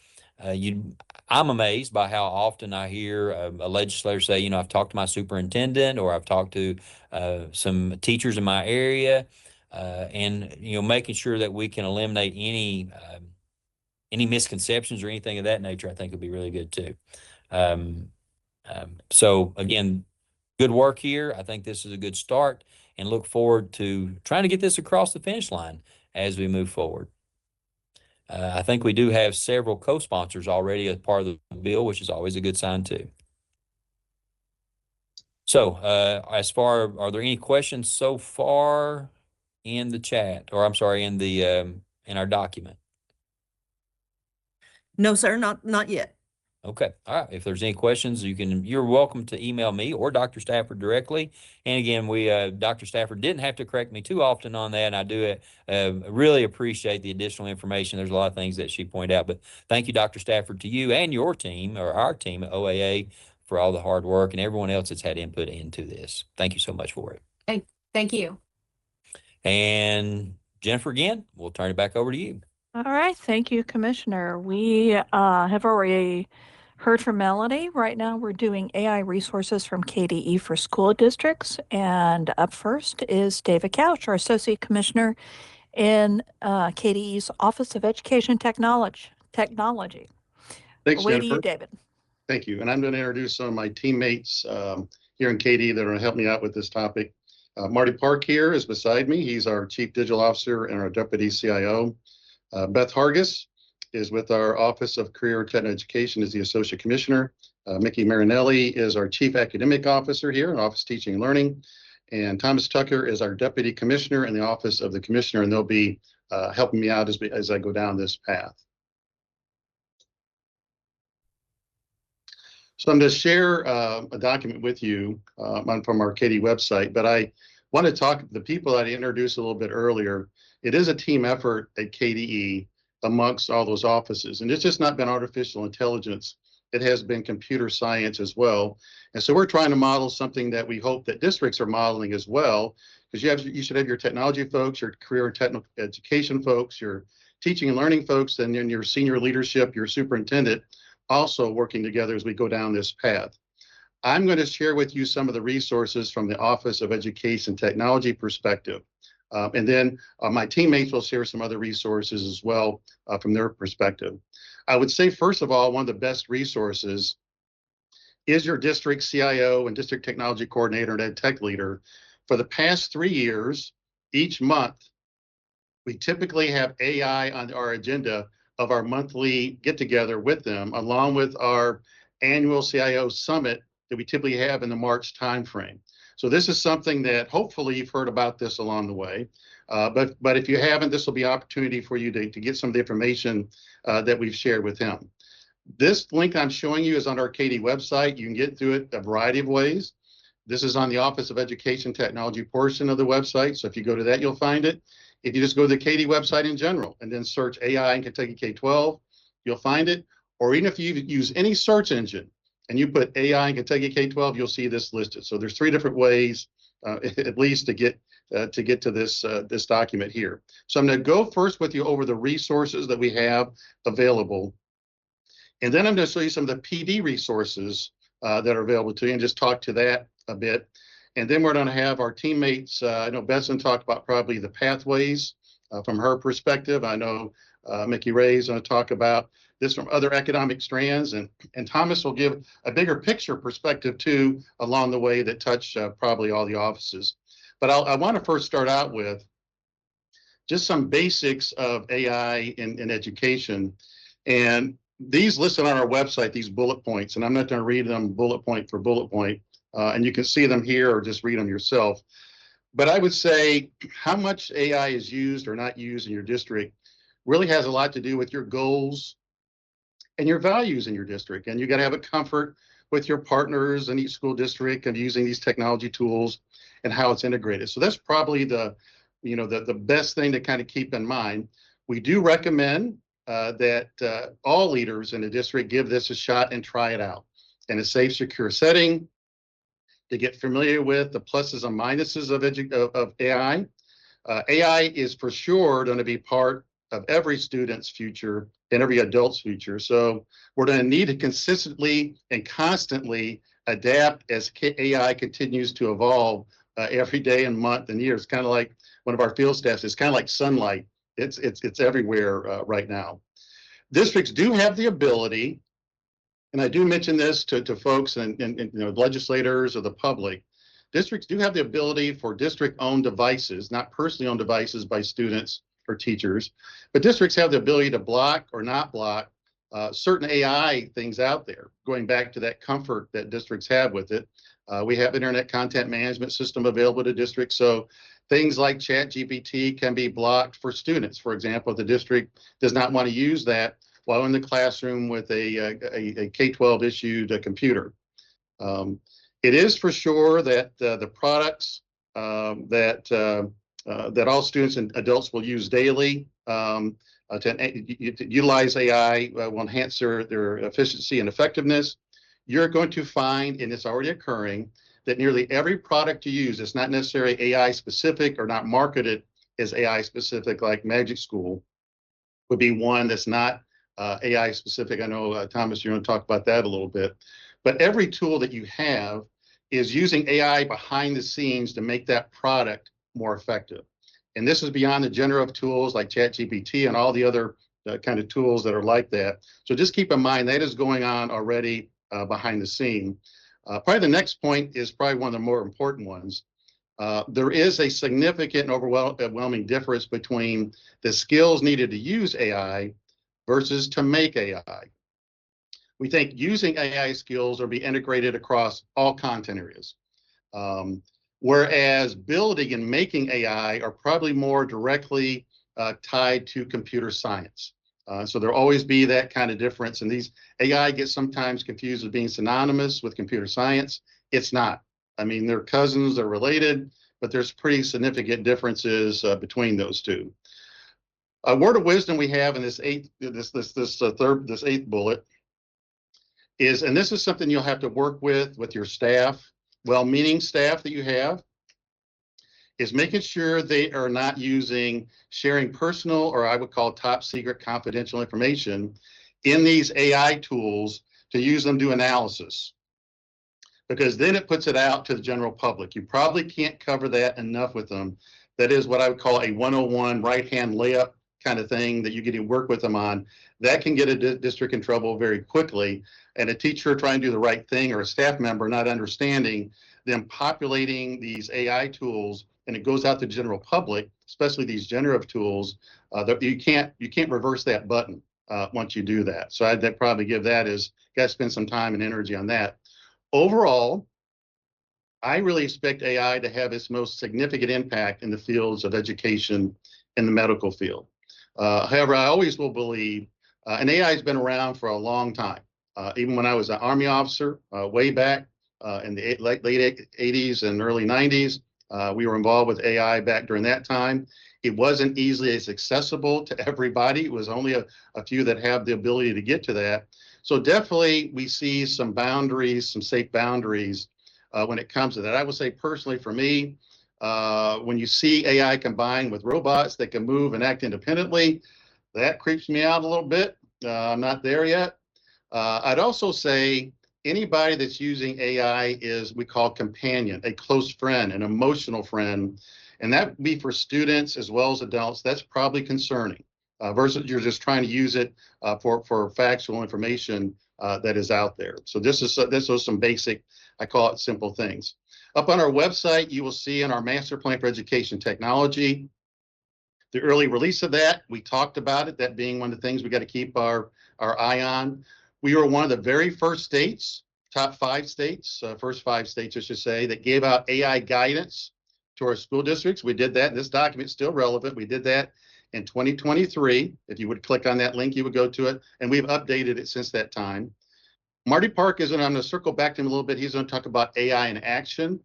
I'm amazed by how often I hear a legislator say, I've talked to my superintendent, or I've talked to some teachers in my area, and making sure that we can eliminate any misconceptions or anything of that nature. I think would be really good too. So again, good work here. I think this is a good start, and look forward to trying to get this across the finish line as we move forward. I think we do have several co-sponsors already as part of the bill, which is always a good sign too. So are there any questions so far in the chat, or I'm sorry, in our document? No, sir, not yet. Okay. All right. If there's any questions, you're welcome to email me or Dr. Stafford directly. And again, Dr. Stafford didn't have to correct me too often on that. And I do really appreciate the additional information. There's a lot of things that she pointed out, but thank you, Dr. Stafford, to you and your team, or our team at OAA, for all the hard work, and everyone else that's had input into this. Thank you so much for it. Thank you. And Jennifer, again, we'll turn it back over to you. All right. Thank you, Commissioner. We have already Heard from Melanie. Right now, we're doing AI resources from KDE for school districts. And up first is David Couch, our Associate Commissioner in KDE's Office of Education Technology. Thanks, Away to you, Jennifer. David. Thank you. And I'm going to introduce some of my teammates here in KDE that are going to help me out with this topic. Marty Park here is beside me. He's our Chief Digital Officer and our Deputy CIO. Beth Hargis is with our Office of Career and Technical Education as the Associate Commissioner. Mickey Marinelli is our Chief Academic Officer here in Office Teaching and Learning. And Thomas Tucker is our Deputy Commissioner in the Office of the Commissioner, and they'll be helping me out as I go down this path. So I'm going to share a document with you from our KDE website, but I want to talk to the people that I introduced a little bit earlier. It is a team effort at KDE amongst all those offices, and it's just not been artificial intelligence. It has been computer science as well. And so we're trying to model something that we hope that districts are modeling as well, because you should have your technology folks, your career and technical education folks, your teaching and learning folks, and then your senior leadership, your superintendent, also working together as we go down this path. I'm going to share with you some of the resources from the Office of Education Technology perspective. And then my teammates will share some other resources as well from their perspective. I would say, first of all, one of the best resources is your district CIO and district technology coordinator and ed tech leader. For the past 3 years, each month, we typically have AI on our agenda of our monthly get-together with them, along with our annual CIO summit that we typically have in the March timeframe. So this is something that hopefully you've heard about this along the way. But if you haven't, this will be an opportunity for you to get some of the information that we've shared with him. This link I'm showing you is on our KDE website. You can get through it a variety of ways. This is on the Office of Education Technology portion of the website. So if you go to that, you'll find it. If you just go to the KDE website in general and then search AI in Kentucky K-12, you'll find it. Or even if you use any search engine and you put AI in Kentucky K-12, you'll see this listed. So there's 3 different ways, at least, to get to this document here. So I'm going to go first with you over the resources that we have available, and then I'm going to show you some of the PD resources that are available to you, and just talk to that a bit. And then we're going to have our teammates. I know Besson talked about probably the pathways from her perspective. I know Mickey Ray is going to talk about this from other economic strands, and Thomas will give a bigger picture perspective too along the way that touch probably all the offices. But I want to first start out with just some basics of AI in education. And these listed on our website, these bullet points, and I'm not going to read them bullet point for bullet point, and you can see them here or just read them yourself. But I would say how much AI is used or not used in your district really has a lot to do with your goals and your values in your district. And you got to have a comfort with your partners in each school district and using these technology tools and how it's integrated. So that's probably the best thing to kind of keep in mind. We do recommend that all leaders in the district give this a shot and try it out in a safe, secure setting to get familiar with the pluses and minuses of AI. AI is for sure going to be part of every student's future and every adult's future. So we're going to need to consistently and constantly adapt as AI continues to evolve every day and month and year. It's kind of like one of our field staffs. It's kind of like sunlight. It's everywhere right now. Districts do have the ability, and I do mention this to folks and legislators or the public. Districts do have the ability for district-owned devices, not personally owned devices by students or teachers, but districts have the ability to block or not block certain AI things out there, going back to that comfort that districts have with it. We have internet content management system available to districts, so things like ChatGPT can be blocked for students. For example, if the district does not want to use that while in the classroom with a K-12 issued computer. It is for sure that the products that all students and adults will use daily to utilize AI will enhance their efficiency and effectiveness. You're going to find, and it's already occurring, that nearly every product you use is not necessarily AI specific or not marketed as AI specific, like Magic School would be one that's not AI specific. I know, Thomas, you're going to talk about that a little bit. But every tool that you have is using AI behind the scenes to make that product more effective. And this is beyond the generative tools like ChatGPT and all the other kind of tools that are like that. So just keep in mind that is going on already behind the scene. Probably the next point is probably one of the more important ones. There is a significant and overwhelming difference between the skills needed to use AI versus to make AI. We think using AI skills are be integrated across all content areas. Whereas building and making AI are probably more directly tied to computer science. So there'll always be that kind of difference. And these AI gets sometimes confused with being synonymous with computer science. It's not. I mean, they're cousins, they're related, but there's pretty significant differences between those two. A word of wisdom we have in this eighth bullet is, and this is something you'll have to work with your staff, well-meaning staff that you have, is making sure they are not sharing personal, or I would call top secret confidential information in these AI tools to use them to do analysis. Because then it puts it out to the general public. You probably can't cover that enough with them. That is what I would call a 101 right-hand layup kind of thing that you get to work with them on. That can get a district in trouble very quickly. And a teacher trying to do the right thing, or a staff member not understanding them populating these AI tools, and it goes out to the general public, especially these generative tools, that you can't reverse that button once you do that. So I'd probably give that as, got to spend some time and energy on that. Overall, I really expect AI to have its most significant impact in the fields of education and the medical field. However, I always will believe, and AI has been around for a long time. Even when I was an Army officer way back in the late 80s and early 90s, we were involved with AI back during that time. It wasn't easily as accessible to everybody. It was only a few that have the ability to get to that. So definitely we see some boundaries, some safe boundaries when it comes to that. I would say personally for me, when you see AI combined with robots that can move and act independently, that creeps me out a little bit. I'm not there yet. I'd also say anybody that's using AI is, we call companion, a close friend, an emotional friend, and that would be for students as well as adults. That's probably concerning versus you're just trying to use it for factual information that is out there. So this is some basic, I call it simple things. Up on our website, you will see in our Master Plan for Education Technology, the early release of that. We talked about it, that being one of the things we got to keep our eye on. We were one of the very first states, top 5 states, first 5 states, I should say, that gave out AI guidance to our school districts. We did that. This document is still relevant. We did that in 2023. If you would click on that link, you would go to it, and we've updated it since that time. Marty Park is, and I'm going to circle back to him a little bit. He's going to talk about AI in action.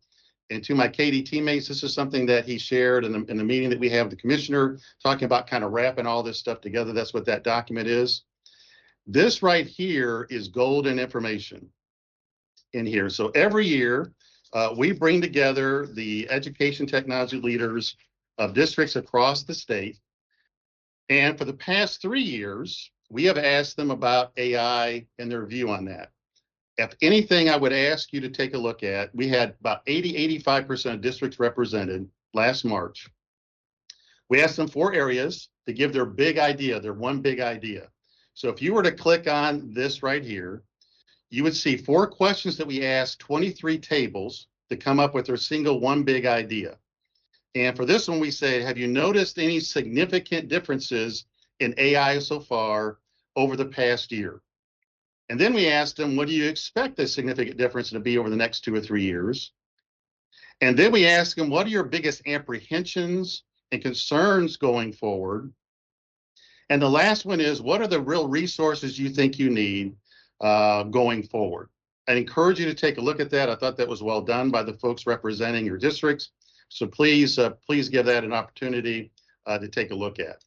And to my KD teammates, this is something that he shared in the meeting that we have with the commissioner, talking about kind of wrapping all this stuff together. That's what that document is. This right here is golden information in here. So every year, we bring together the education technology leaders of districts across the state. And for the past 3 years, we have asked them about AI and their view on that. If anything, I would ask you to take a look at, we had about 85% of districts represented last March. We asked them 4 areas to give their big idea, their one big idea. So if you were to click on this right here, you would see 4 questions that we asked, 23 tables to come up with their single one big idea. And for this one, we say, have you noticed any significant differences in AI so far over the past year? And then we asked them, what do you expect a significant difference to be over the next 2 or 3 years? And then we asked them, what are your biggest apprehensions and concerns going forward? And the last one is, what are the real resources you think you need going forward? I encourage you to take a look at that. I thought that was well done by the folks representing your districts. So please give that an opportunity to take a look at.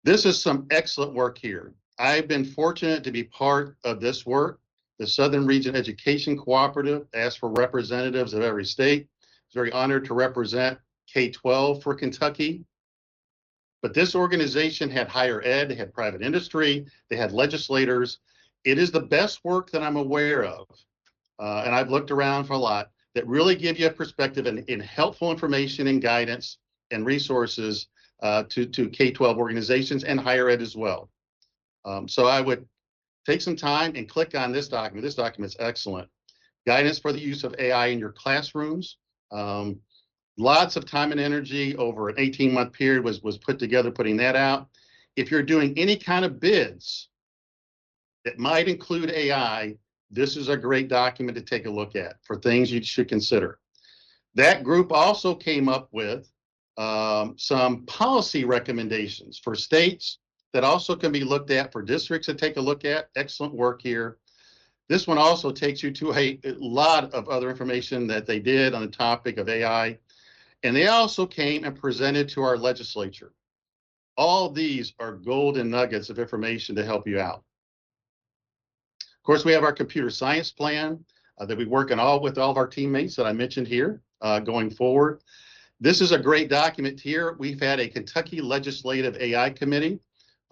This is some excellent work here. I've been fortunate to be part of this work. The Southern Region Education Cooperative asked for representatives of every state. I was very honored to represent K-12 for Kentucky. But this organization had higher ed, they had private industry, they had legislators. It is the best work that I'm aware of, and I've looked around for a lot, that really give you a perspective in helpful information and guidance and resources to K-12 organizations and higher ed as well. So I would take some time and click on this document. This document's excellent. Guidance for the use of AI in your classrooms. Lots of time and energy over an 18-month period was put together putting that out. If you're doing any kind of bids that might include AI, this is a great document to take a look at for things you should consider. That group also came up with some policy recommendations for states that also can be looked at for districts to take a look at. Excellent work here. This one also takes you to a lot of other information that they did on the topic of AI. And they also came and presented to our legislature. All these are golden nuggets of information to help you out. Of course, we have our computer science plan that we work on with all of our teammates that I mentioned here going forward. This is a great document here. We've had a Kentucky Legislative AI Committee.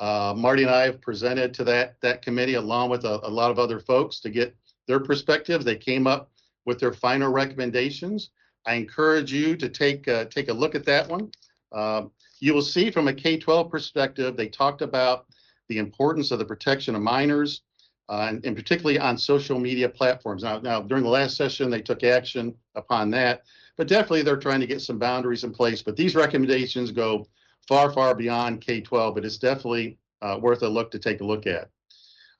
Marty and I have presented to that committee along with a lot of other folks to get their perspectives. They came up with their final recommendations. I encourage you to take a look at that one. You will see from a K-12 perspective, they talked about the importance of the protection of minors, and particularly on social media platforms. Now, during the last session, they took action upon that, but definitely they're trying to get some boundaries in place. But these recommendations go far, far beyond K-12, but it's definitely worth a look to take a look at.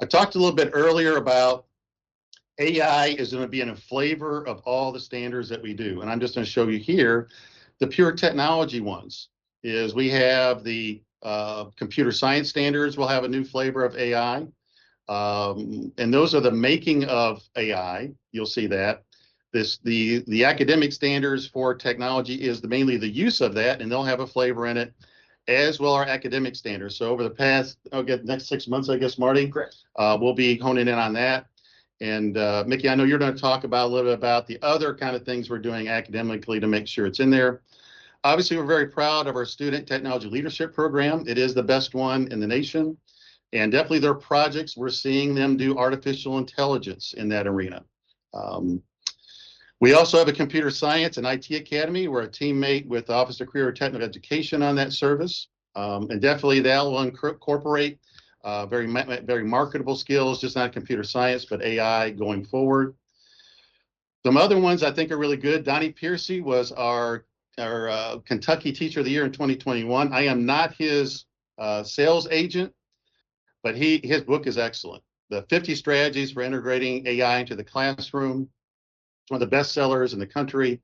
I talked a little bit earlier about AI is going to be in a flavor of all the standards that we do. And I'm just going to show you here the pure technology ones. Is we have the computer science standards will have a new flavor of AI. And those are the making of AI. You'll see that. The academic standards for technology is mainly the use of that, and they'll have a flavor in it, as will our academic standards. So over the past, next 6 months, I guess, Marty, we'll be honing in on that. And Mickey, I know you're going to talk about a little bit about the other kind of things we're doing academically to make sure it's in there. Obviously, we're very proud of our Student Technology Leadership Program. It is the best one in the nation. And definitely their projects, we're seeing them do artificial intelligence in that arena. We also have a computer science and IT academy. We're a teammate with the Office of Career and Technical Education on that service. And definitely that will incorporate very marketable skills, just not computer science, but AI going forward. Some other ones I think are really good. Donnie Piercy was our Kentucky Teacher of the Year in 2021. I am not his sales agent, but his book is excellent. The 50 Strategies for Integrating AI into the Classroom. It's one of the best sellers in the country.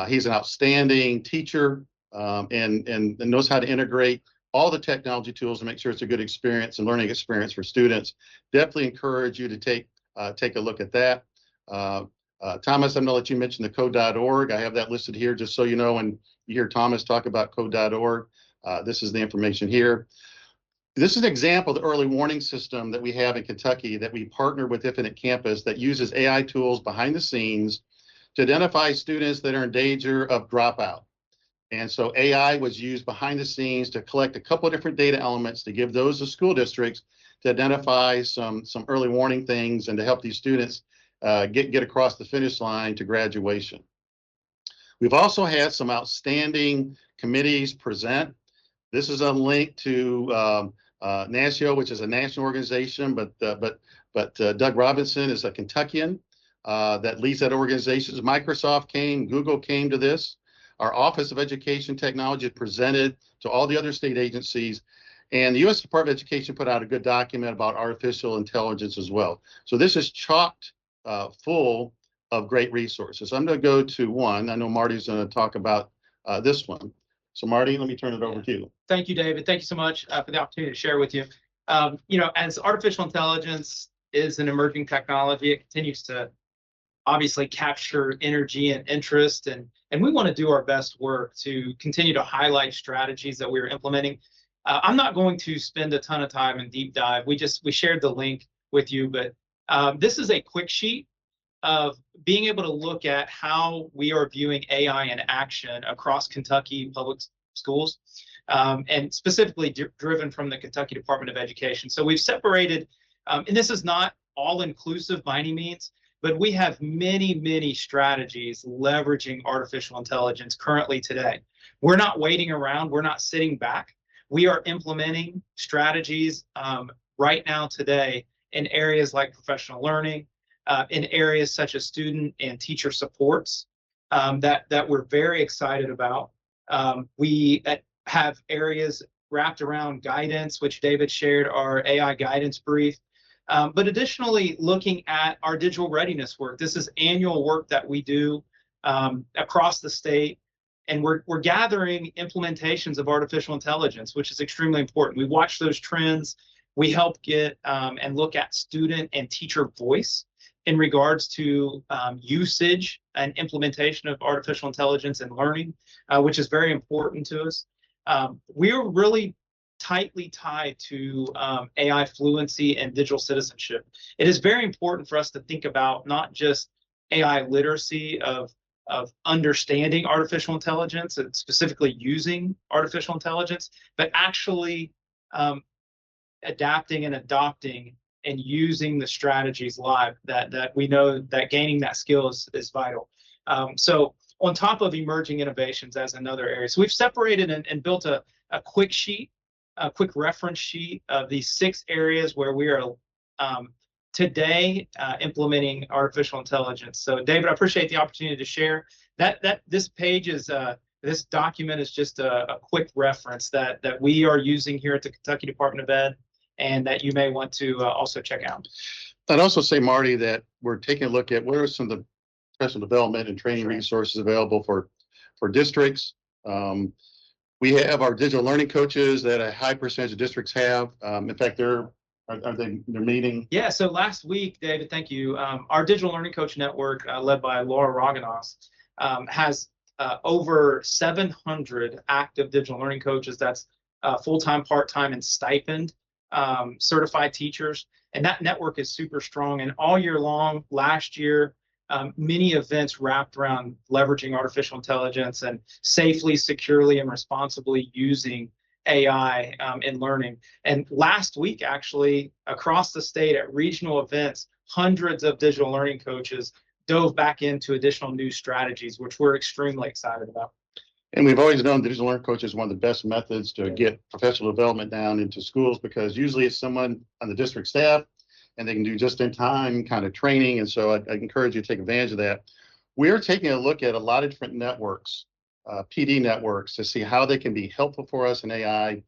He's an outstanding teacher and knows how to integrate all the technology tools to make sure it's a good experience and learning experience for students. Definitely encourage you to take a look at that. Thomas, I'm going to let you mention the code.org. I have that listed here just so you know when you hear Thomas talk about code.org. This is the information here. This is an example of the early warning system that we have in Kentucky that we partner with Infinite Campus that uses AI tools behind the scenes to identify students that are in danger of dropout. And so AI was used behind the scenes to collect a couple of different data elements to give those to school districts to identify some early warning things and to help these students get across the finish line to graduation. We've also had some outstanding committees present. This is a link to NASCIO, which is a national organization, but Doug Robinson is a Kentuckian that leads that organization. Microsoft came, Google came to this. Our Office of Education Technology presented to all the other state agencies, and the U.S. Department of Education put out a good document about artificial intelligence as well. So this is chocked full of great resources. I'm going to go to one. I know Marty's going to talk about this one. So Marty, let me turn it over to you. Thank you, David. Thank you so much for the opportunity to share with you. As artificial intelligence is an emerging technology, it continues to obviously capture energy and interest, and we want to do our best work to continue to highlight strategies that we're implementing. I'm not going to spend a ton of time and deep dive. We shared the link with you, but this is a quick sheet of being able to look at how we are viewing AI in action across Kentucky public schools. and specifically driven from the Kentucky Department of Education. So we've separated, and this is not all inclusive by any means, but we have many, many strategies leveraging artificial intelligence currently today. We're not waiting around. We're not sitting back. We are implementing strategies right now today in areas like professional learning, in areas such as student and teacher supports that we're very excited about. We have areas wrapped around guidance, which David shared our AI guidance brief. But additionally, looking at our digital readiness work. This is annual work that we do across the state, and we're gathering implementations of artificial intelligence, which is extremely important. We watch those trends. We help get and look at student and teacher voice in regards to usage and implementation of artificial intelligence and learning, which is very important to us. We're really tightly tied to AI fluency and digital citizenship. It is very important for us to think about not just AI literacy of understanding artificial intelligence and specifically using artificial intelligence, but actually adapting and adopting and using the strategies live that we know that gaining that skill is vital. So on top of emerging innovations as another area. So we've separated and built a quick sheet, a quick reference sheet of these 6 areas where we are today implementing artificial intelligence. So David, I appreciate the opportunity to share that this page is this document is just a quick reference that we are using here at the Kentucky Department of Ed, and that you may want to also check out. I'd also say, Marty, that we're taking a look at what are some of the professional development and training resources available for districts. We have our digital learning coaches that a high percentage of districts have. In fact, they're meeting? Yeah, so last week, David, thank you. Our digital learning coach network, led by Laura Raganos, has over 700 active digital learning coaches. That's full-time, part-time, and stipend certified teachers. And that network is super strong. And all year long, last year, many events wrapped around leveraging artificial intelligence and safely, securely, and responsibly using AI in learning. And last week, actually, across the state at regional events, hundreds of digital learning coaches dove back into additional new strategies, which we're extremely excited about. And we've always known that digital learning coach is one of the best methods to get professional development down into schools, because usually it's someone on the district staff and they can do just-in-time kind of training. And so I encourage you to take advantage of that. We're taking a look at a lot of different networks, PD networks, to see how they can be helpful for us in AI.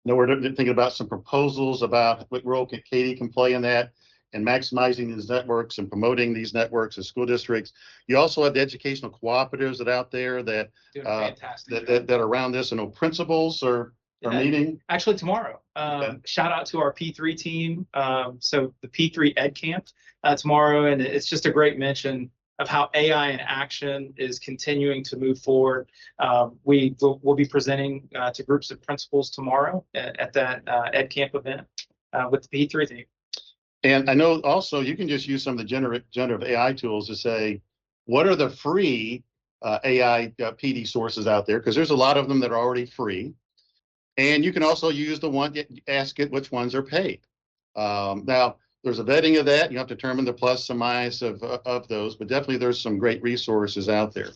We're thinking about some proposals about what role Katie can play in that, and maximizing these networks and promoting these networks in school districts. You also have the educational cooperatives that are out there that that are around this. I know principals are meeting. Actually, tomorrow. Shout out to our P3 team. So the P3 Ed Camp tomorrow, and it's just a great mention of how AI in action is continuing to move forward. We'll be presenting to groups of principals tomorrow at that Ed Camp event with the P3 team. And I know also you can just use some of the generative AI tools to say, what are the free AI PD sources out there? Because there's a lot of them that are already free. And you can also use the one, ask it which ones are paid. Now, there's a vetting of that. You have to determine the plus and minus of those, but definitely there's some great resources out there.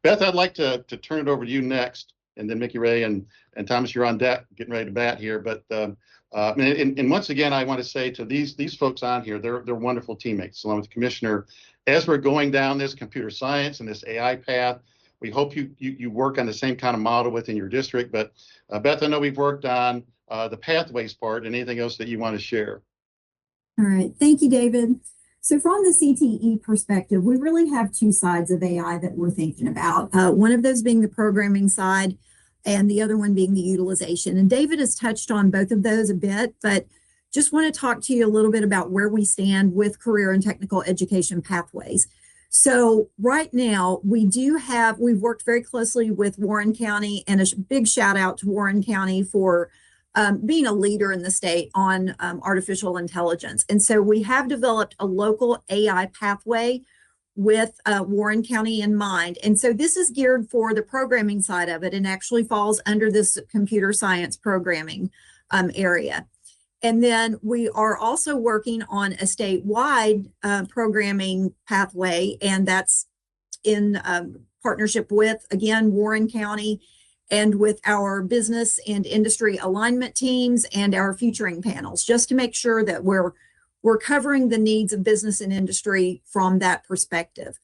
Beth, I'd like to turn it over to you next, and then Mickey Ray and Thomas, you're on deck, getting ready to bat here. But and once again, I want to say to these folks on here, they're wonderful teammates, along with the commissioner. As we're going down this computer science and this AI path, we hope you work on the same kind of model within your district. But Beth, I know we've worked on the pathways part, and anything else that you want to share. All right, thank you, David. So from the CTE perspective, we really have 2 sides of AI that we're thinking about. One of those being the programming side, and the other one being the utilization. And David has touched on both of those a bit, but just want to talk to you a little bit about where we stand with career and technical education pathways. So right now, we've worked very closely with Warren County, and a big shout out to Warren County for being a leader in the state on artificial intelligence. And so we have developed a local AI pathway with Warren County in mind. And so this is geared for the programming side of it and actually falls under this computer science programming area. And then we are also working on a statewide programming pathway, and that's in partnership with, again, Warren County and with our business and industry alignment teams and our futuring panels, just to make sure that we're covering the needs of business and industry from that perspective.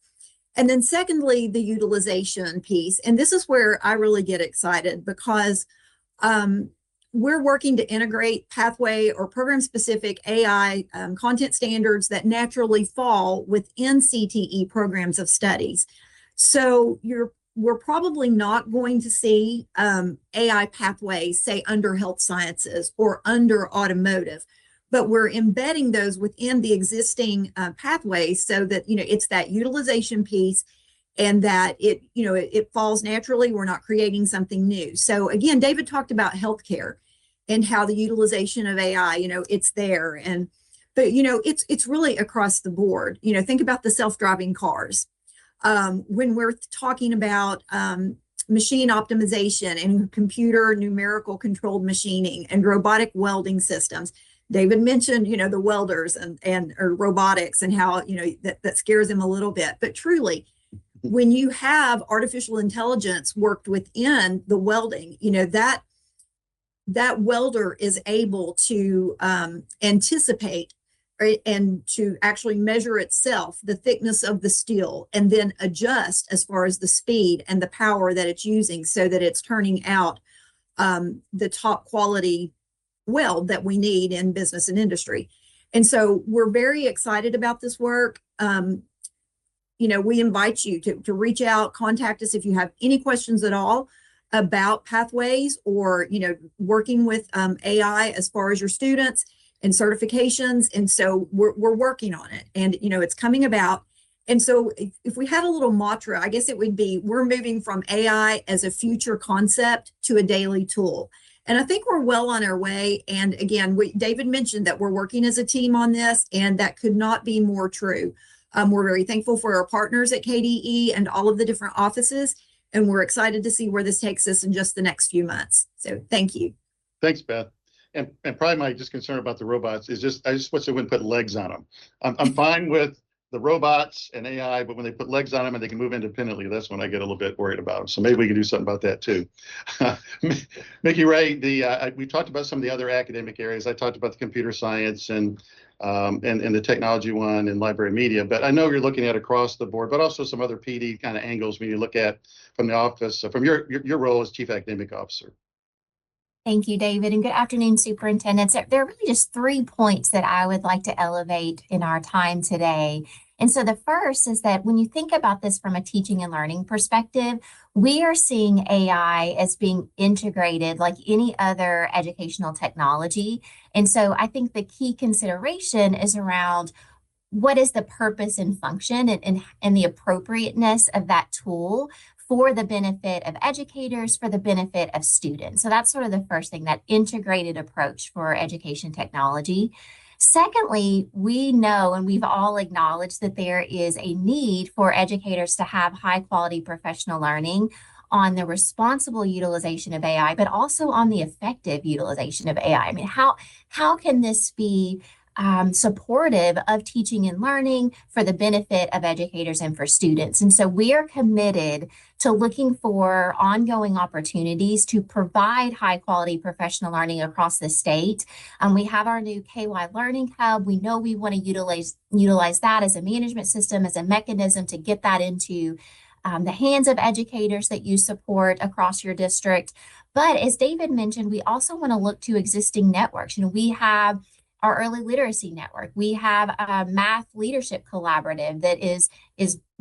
And then secondly, the utilization piece. And this is where I really get excited because we're working to integrate pathway or program specific AI content standards that naturally fall within CTE programs of studies. So we're probably not going to see AI pathways, say, under health sciences or under automotive, but we're embedding those within the existing pathways so that, it's that utilization piece and that it falls naturally. We're not creating something new. So again, David talked about healthcare and how the utilization of AI, it's there. But it's really across the board. Think about the self-driving cars. When we're talking about machine optimization and computer numerical controlled machining and robotic welding systems, David mentioned, the welders or robotics and how, that scares him a little bit. But truly, when you have artificial intelligence worked within the welding, that welder is able to anticipate, right, and to actually measure itself, the thickness of the steel, and then adjust as far as the speed and the power that it's using so that it's turning out the top quality weld that we need in business and industry. And so we're very excited about this work. We invite you to reach out, contact us if you have any questions at all about pathways or, working with AI as far as your students and certifications. And so we're working on it and, it's coming about. And so if we had a little mantra, I guess it would be, we're moving from AI as a future concept to a daily tool. And I think we're well on our way. And again, David mentioned that we're working as a team on this, and that could not be more true. We're very thankful for our partners at KDE and all of the different offices. And we're excited to see where this takes us in just the next few months. So thank you. Thanks, Beth. And probably my just concern about the robots is I just wish they wouldn't put legs on them. I'm fine with the robots and AI, but when they put legs on them and they can move independently, that's when I get a little bit worried about them. So maybe we can do something about that too. Mickey Ray, we talked about some of the other academic areas. I talked about the computer science and the technology one and library media, but I know you're looking at across the board, but also some other PD kind of angles when you look at from the office, from your role as Chief Academic Officer. Thank you, David, and good afternoon, superintendents. There are really just 3 points that I would like to elevate in our time today. And so the first is that when you think about this from a teaching and learning perspective, we are seeing AI as being integrated like any other educational technology. And so I think the key consideration is around what is the purpose and function and the appropriateness of that tool for the benefit of educators, for the benefit of students. So that's sort of the first thing, that integrated approach for education technology. Secondly, we know and we've all acknowledged that there is a need for educators to have high quality professional learning on the responsible utilization of AI, but also on the effective utilization of AI. I mean, how can this be supportive of teaching and learning for the benefit of educators and for students? And so we are committed to looking for ongoing opportunities to provide high quality professional learning across the state. We have our new KY Learning Hub. We know we want to utilize that as a management system, as a mechanism to get that into the hands of educators that you support across your district. But as David mentioned, we also want to look to existing networks. We have our early literacy network. We have a math leadership collaborative that is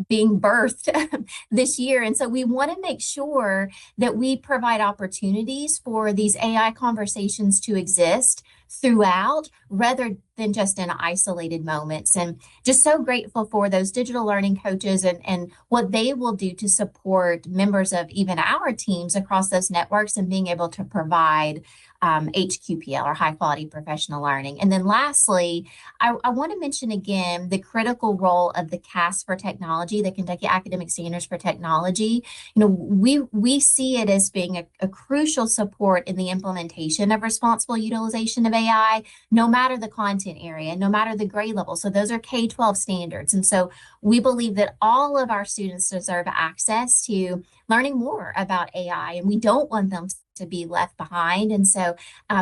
being birthed this year. And so we want to make sure that we provide opportunities for these AI conversations to exist throughout rather than just in isolated moments. And just so grateful for those digital learning coaches and what they will do to support members of even our teams across those networks and being able to provide HQPL or high quality professional learning. And then lastly, I want to mention again the critical role of the CAS for Technology Technology, the Kentucky Academic Standards for Technology, we see it as being a crucial support in the implementation of responsible utilization of AI, no matter the content area, no matter the grade level. So those are K-12 standards. And so we believe that all of our students deserve access to learning more about AI, and we don't want them to be left behind. And so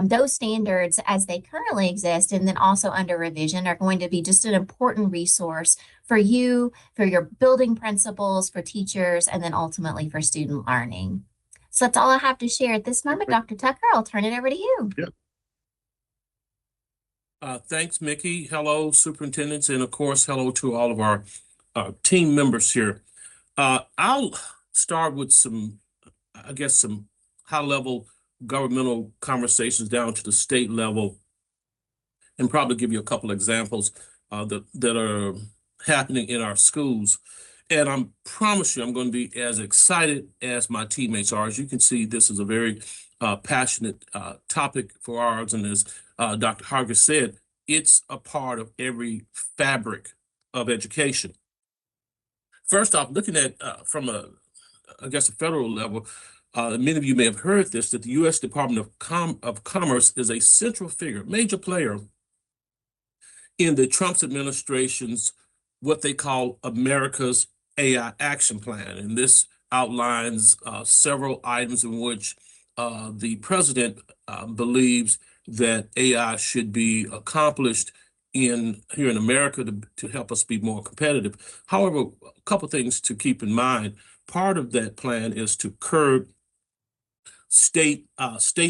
those standards as they currently exist and then also under revision are going to be just an important resource for you, for your building principals, for teachers, and then ultimately for student learning. So that's all I have to share at this moment. Dr. Tucker, I'll turn it over to you. Thanks, Mickey. Hello, superintendents, and of course, hello to all of our team members here. I'll start with some high-level governmental conversations down to the state level, and probably give you a couple examples that are happening in our schools. And I promise you, I'm going to be as excited as my teammates are. As you can see, this is a very passionate topic for ours. And as Dr. Hargis said, it's a part of every fabric of education. First off, looking at from a federal level, many of you may have heard this, that the U.S. Department of Commerce is a central figure, major player in the Trump administration's what they call America's AI Action Plan. And this outlines several items in which the president believes that AI should be accomplished here in America to help us be more competitive. However, a couple things to keep in mind. Part of that plan is to curb state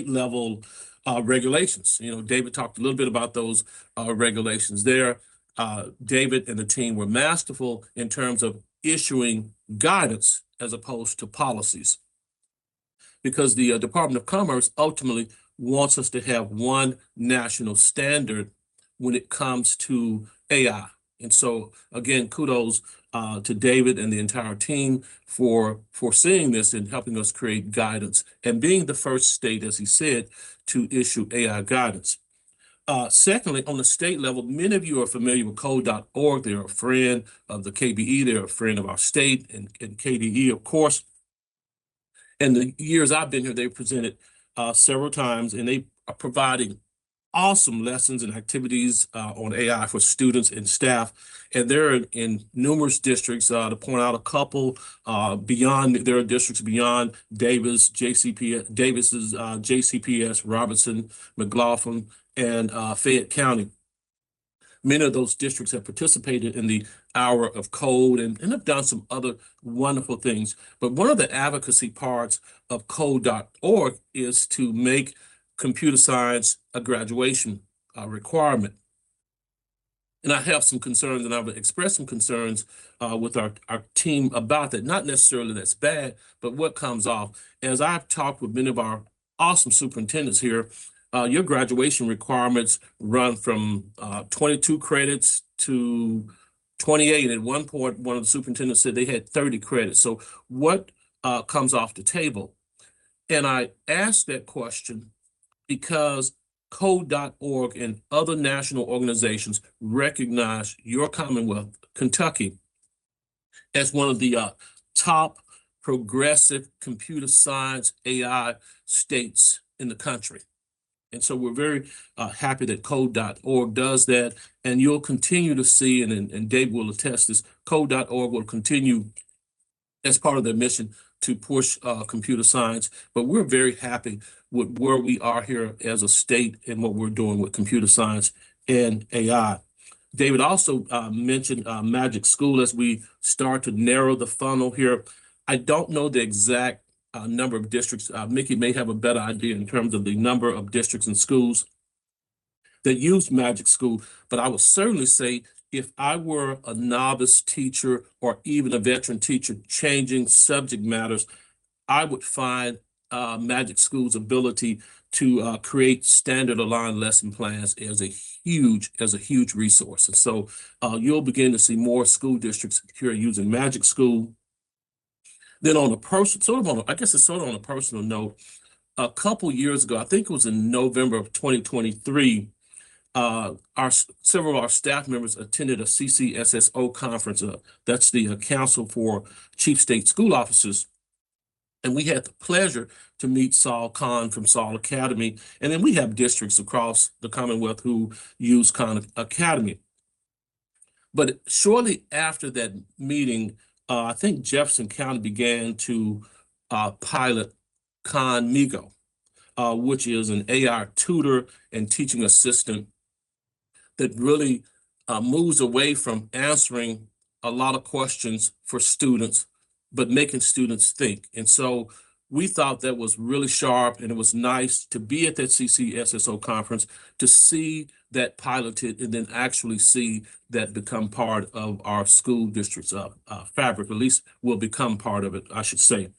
level regulations. David talked a little bit about those regulations there. David and the team were masterful in terms of issuing guidance as opposed to policies, because the Department of Commerce ultimately wants us to have one national standard when it comes to AI. And so, again, kudos to David and the entire team for foreseeing this and helping us create guidance and being the first state, as he said, to issue AI guidance. Secondly, on the state level, many of you are familiar with code.org. They're a friend of the KBE. They're a friend of our state and KDE, of course. In the years I've been here, they've presented several times, and they are providing awesome lessons and activities on AI for students and staff. And they're in numerous districts. To point out a couple, there are districts beyond Davis's JCPS, Robertson, McLaughlin, and Fayette County. Many of those districts have participated in the Hour of Code and have done some other wonderful things. But one of the advocacy parts of code.org is to make computer science a graduation requirement. And I have some concerns, and I've expressed some concerns with our team about that. Not necessarily that's bad, but what comes off. As I've talked with many of our awesome superintendents here, your graduation requirements run from 22 credits to 28. At one point, one of the superintendents said they had 30 credits. So what comes off the table? And I asked that question because code.org and other national organizations recognize your Commonwealth, Kentucky, as one of the top progressive computer science AI states in the country. And so we're very happy that code.org does that. And you'll continue to see, and Dave will attest this, code.org will continue as part of their mission to push computer science. But we're very happy with where we are here as a state and what we're doing with computer science and AI. David also mentioned Magic School as we start to narrow the funnel here. I don't know the exact number of districts. Mickey may have a better idea in terms of the number of districts and schools that use Magic School, but I would certainly say if I were a novice teacher or even a veteran teacher changing subject matters, I would find Magic School's ability to create standard aligned lesson plans as a huge resource. And so you'll begin to see more school districts here using Magic School. Then on a personal, on a personal note, a couple years ago, I think it was in November of 2023, several of our staff members attended a CCSSO conference. That's the Council for Chief State School Officers. And we had the pleasure to meet Saul Khan from Saul Academy. And then we have districts across the Commonwealth who use Khan Academy. But shortly after that meeting, I think Jefferson County began to pilot Khan Migo, which is an AI tutor and teaching assistant that really moves away from answering a lot of questions for students, but making students think. And so we thought that was really sharp, and it was nice to be at that CCSSO conference to see that piloted and then actually see that become part of our school district's fabric, at least will become part of it, I should say.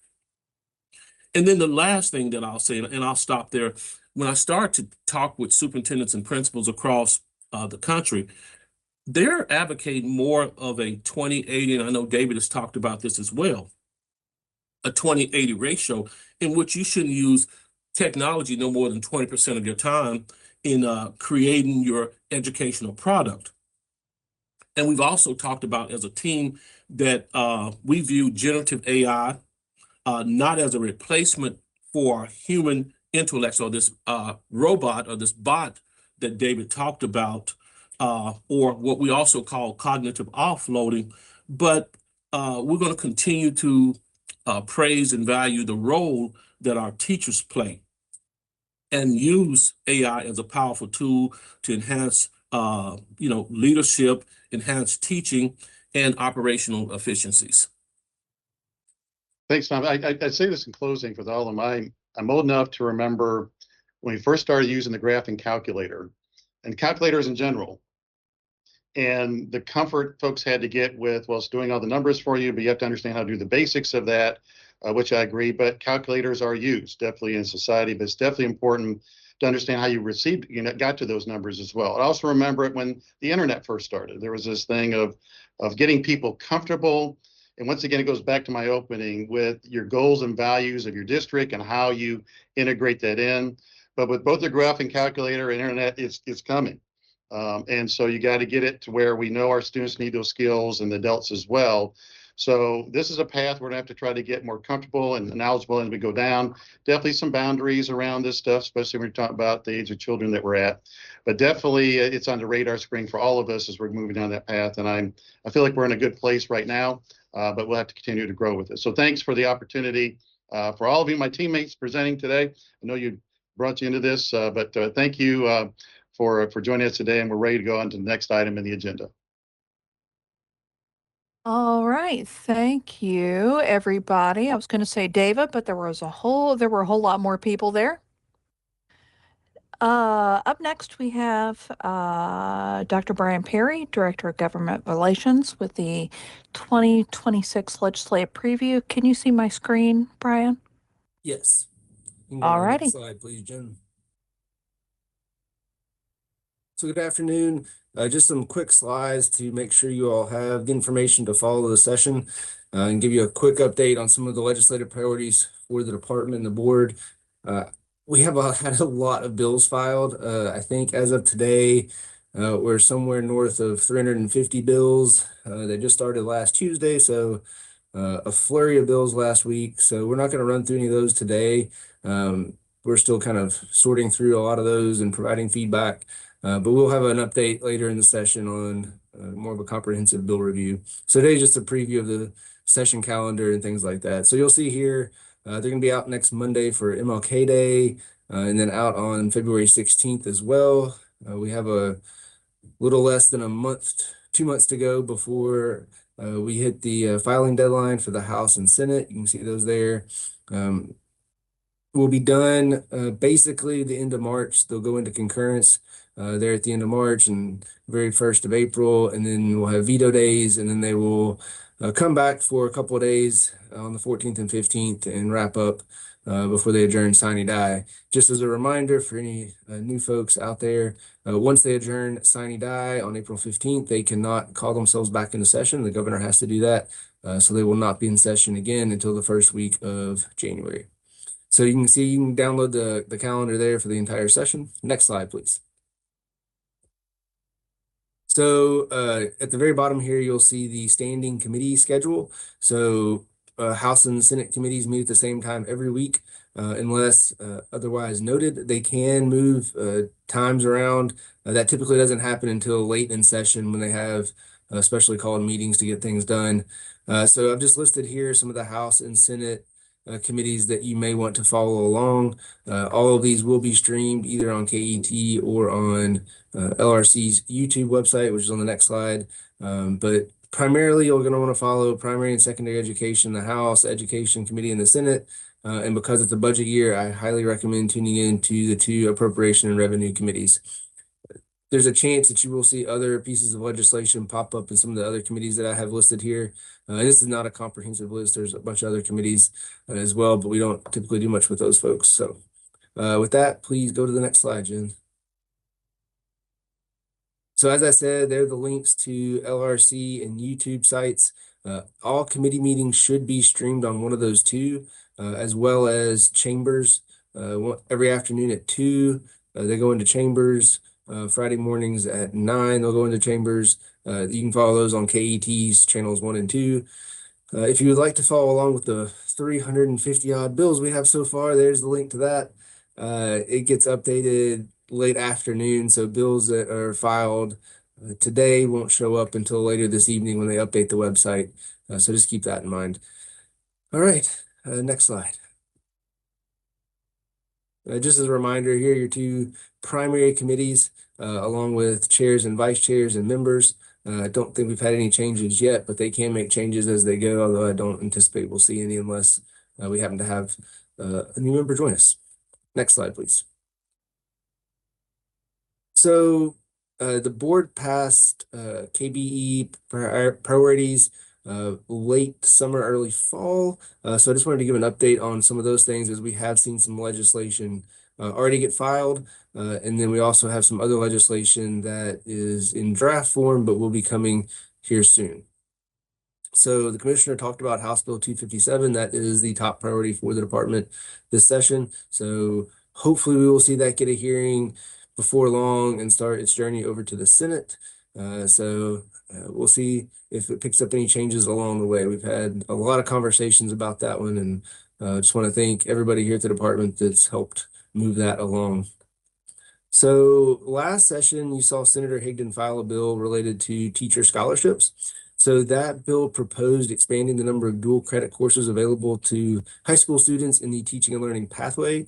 And then the last thing that I'll say, and I'll stop there, when I start to talk with superintendents and principals across the country, they're advocating more of a 20/80, and I know David has talked about this as well, a 20/80 ratio in which you shouldn't use technology no more than 20% of your time in creating your educational product. And we've also talked about as a team that we view generative AI not as a replacement for human intellect, or this robot or this bot that David talked about, or what we also call cognitive offloading, but we're going to continue to praise and value the role that our teachers play and use AI as a powerful tool to enhance leadership, enhance teaching, and operational efficiencies. Thanks, Tom. I say this in closing for all of mine. I'm old enough to remember when we first started using the graphing calculator and calculators in general, and the comfort folks had to get with, well, it's doing all the numbers for you, but you have to understand how to do the basics of that, which I agree. But calculators are used definitely in society, but it's definitely important to understand how you got to those numbers as well. I also remember it when the internet first started. There was this thing of getting people comfortable. And once again, it goes back to my opening with your goals and values of your district and how you integrate that in. But with both the graphing calculator and internet, it's coming. And so you got to get it to where we know our students need those skills and the adults as well. So this is a path we're gonna have to try to get more comfortable and knowledgeable as we go down. Definitely some boundaries around this stuff, especially when we're talking about the age of children that we're at. But definitely it's on the radar screen for all of us as we're moving down that path. And I feel like we're in a good place right now, but we'll have to continue to grow with it. So thanks for the opportunity for all of you, my teammates presenting today. I know you brought you into this, but thank you for joining us today, and we're ready to go on to the next item in the agenda. All right, thank you, everybody. I was going to say David, but there were a whole lot more people there. Up next, we have Dr. Brian Perry, Director of Government Relations, with the 2026 legislative preview. Can you see my screen, Brian? Yes. All righty. Slide, please, Jen. So good afternoon. Just some quick slides to make sure you all have the information to follow the session and give you a quick update on some of the legislative priorities for the department and the board. We have had a lot of bills filed. I think as of today, we're somewhere north of 350 bills. They just started last Tuesday, so a flurry of bills last week. So we're not going to run through any of those today. We're still kind of sorting through a lot of those and providing feedback. But we'll have an update later in the session on more of a comprehensive bill review. So today's just a preview of the session calendar and things like that. So you'll see here, they're going to be out next Monday for MLK Day, and then out on February 16th as well. We have a little less than 2 months to go before we hit the filing deadline for the House and Senate. You can see those there. We'll be done basically the end of March. They'll go into concurrence there at the end of March and very 1st of April, and then we'll have veto days, and then they will come back for a couple of days on the 14th and 15th and wrap up before they adjourn sine die. Just as a reminder for any new folks out there, once they adjourn sine die on April 15th, they cannot call themselves back into session. The governor has to do that, so they will not be in session again until the first week of January. So you can see, you can download the calendar there for the entire session. Next slide, please. So at the very bottom here, you'll see the standing committee schedule. So House and Senate committees meet at the same time every week, unless otherwise noted. They can move times around. That typically doesn't happen until late in session when they have specially called meetings to get things done. So I've just listed here some of the House and Senate committees that you may want to follow along. All of these will be streamed either on KET or on LRC's YouTube website, which is on the next slide. But primarily, you're going to want to follow primary and secondary education, the House Education Committee, and the Senate. And because it's a budget year, I highly recommend tuning in to the two appropriation and revenue committees. There's a chance that you will see other pieces of legislation pop up in some of the other committees that I have listed here. This is not a comprehensive list. There's a bunch of other committees as well, but we don't typically do much with those folks. So with that, please go to the next slide, Jen. So as I said, there are the links to LRC and YouTube sites. All committee meetings should be streamed on one of those two, as well as chambers. Every afternoon at 2, they go into chambers. Friday mornings at 9, they'll go into chambers. You can follow those on KET's channels 1 and 2. If you would like to follow along with the 350 odd bills we have so far, there's the link to that. It gets updated late afternoon, so bills that are filed today won't show up until later this evening when they update the website. So just keep that in mind. All right, next slide. Just as a reminder, here are your two primary committees, along with chairs and vice chairs and members. I don't think we've had any changes yet, but they can make changes as they go, although I don't anticipate we'll see any unless we happen to have a new member join us. Next slide, please. So the board passed KBE priorities late summer, early fall. So I just wanted to give an update on some of those things, as we have seen some legislation already get filed. And then we also have some other legislation that is in draft form, but will be coming here soon. So the commissioner talked about House Bill 257. That is the top priority for the department this session. So hopefully we will see that get a hearing before long and start its journey over to the Senate. We'll see if it picks up any changes along the way. We've had a lot of conversations about that one, and just want to thank everybody here at the department that's helped move that along. So last session, you saw Senator Higdon file a bill related to teacher scholarships. So that bill proposed expanding the number of dual credit courses available to high school students in the teaching and learning pathway.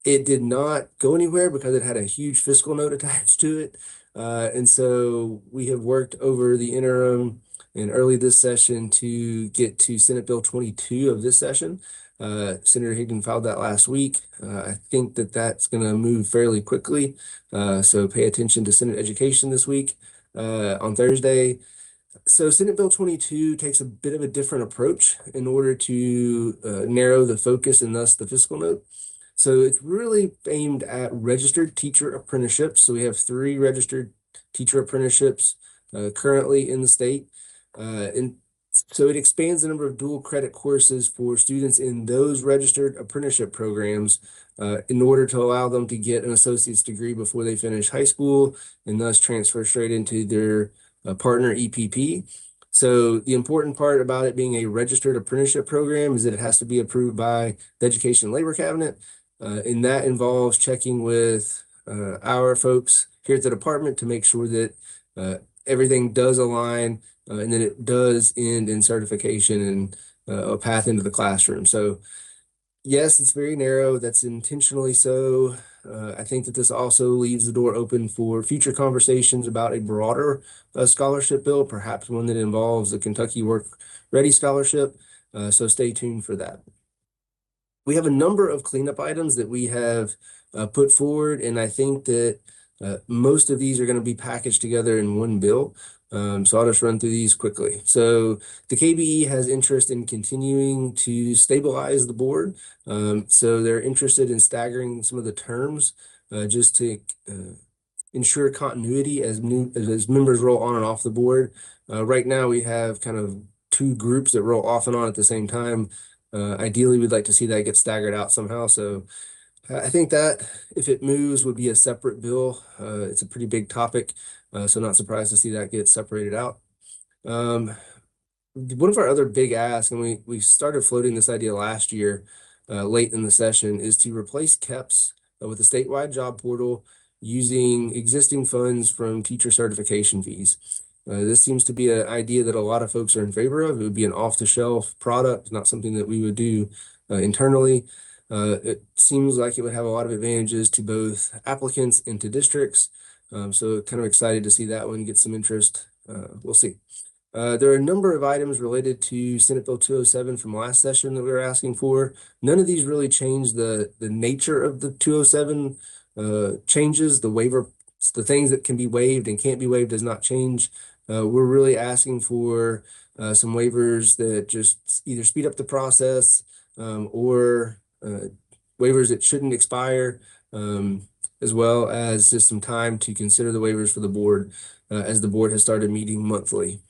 It did not go anywhere because it had a huge fiscal note attached to it. And so we have worked over the interim and early this session to get to Senate Bill 22 of this session. Senator Higdon filed that last week. I think that that's going to move fairly quickly. So pay attention to Senate Education this week on Thursday. So Senate Bill 22 takes a bit of a different approach in order to narrow the focus and thus the fiscal note. So it's really aimed at registered teacher apprenticeships. So we have 3 registered teacher apprenticeships currently in the state. And so it expands the number of dual credit courses for students in those registered apprenticeship programs in order to allow them to get an associate's degree before they finish high school and thus transfer straight into their partner EPP. So the important part about it being a registered apprenticeship program is that it has to be approved by the Education and Labor Cabinet. And that involves checking with our folks here at the department to make sure that everything does align and that it does end in certification and a path into the classroom. So yes, it's very narrow. That's intentionally so. I think that this also leaves the door open for future conversations about a broader scholarship bill, perhaps one that involves the Kentucky Work Ready Scholarship. So stay tuned for that. We have a number of cleanup items that we have put forward, and I think that most of these are going to be packaged together in one bill. So I'll just run through these quickly. So the KBE has interest in continuing to stabilize the board. So they're interested in staggering some of the terms just to ensure continuity as members roll on and off the board. Right now we have kind of 2 groups that roll off and on at the same time. Ideally, we'd like to see that get staggered out somehow. So I think that if it moves would be a separate bill. It's a pretty big topic. So not surprised to see that get separated out. One of our other big asks, and we started floating this idea last year, late in the session, is to replace KEPS with a statewide job portal using existing funds from teacher certification fees. This seems to be an idea that a lot of folks are in favor of. It would be an off-the-shelf product, not something that we would do internally. It seems like it would have a lot of advantages to both applicants and to districts. So kind of excited to see that one get some interest. We'll see. There are a number of items related to Senate Bill 207 from last session that we were asking for. None of these really change the nature of the 207 changes. The waiver, the things that can be waived and can't be waived does not change. We're really asking for some waivers that just either speed up the process or waivers that shouldn't expire, as well as just some time to consider the waivers for the board as the board has started meeting monthly.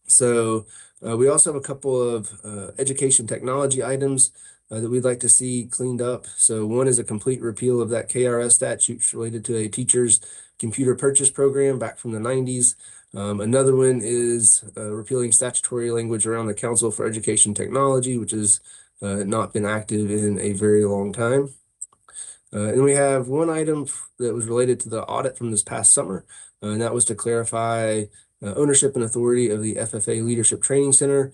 So we also have a couple of education technology items that we'd like to see cleaned up. So one is a complete repeal of that KRS statute related to a teacher's computer purchase program back from the 90s. Another one is repealing statutory language around the Council for Education Technology, which has not been active in a very long time. And we have one item that was related to the audit from this past summer, and that was to clarify ownership and authority of the FFA Leadership Training Center.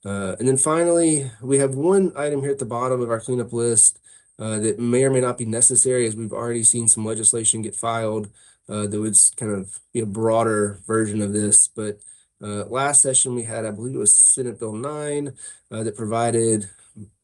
And then finally, we have one item here at the bottom of our cleanup list that may or may not be necessary, as we've already seen some legislation get filed that would kind of be a broader version of this. But last session we had, I believe it was Senate Bill 9 that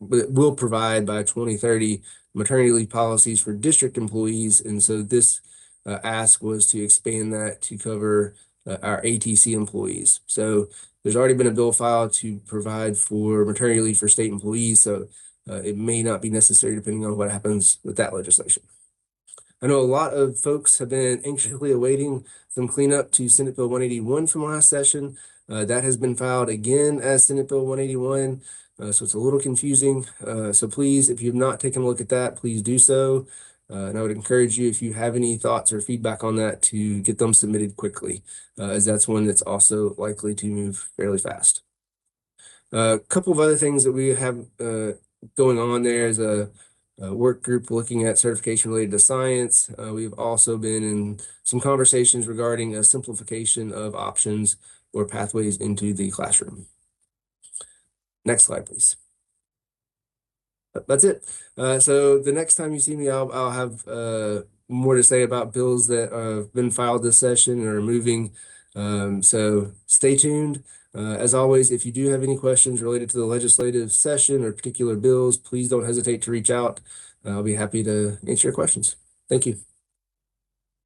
will provide by 2030 maternity leave policies for district employees. And so this ask was to expand that to cover our ATC employees. So there's already been a bill filed to provide for maternity leave for state employees. So it may not be necessary depending on what happens with that legislation. I know a lot of folks have been anxiously awaiting some cleanup to Senate Bill 181 from last session. That has been filed again as Senate Bill 181. So it's a little confusing. So please, if you have not taken a look at that, please do so. And I would encourage you, if you have any thoughts or feedback on that, to get them submitted quickly, as that's one that's also likely to move fairly fast. A couple of other things that we have going on there is a work group looking at certification related to science. We've also been in some conversations regarding a simplification of options or pathways into the classroom. Next slide, please. That's it. So the next time you see me, I'll have more to say about bills that have been filed this session and are moving. So stay tuned. As always, if you do have any questions related to the legislative session or particular bills, please don't hesitate to reach out. I'll be happy to answer your questions. Thank you.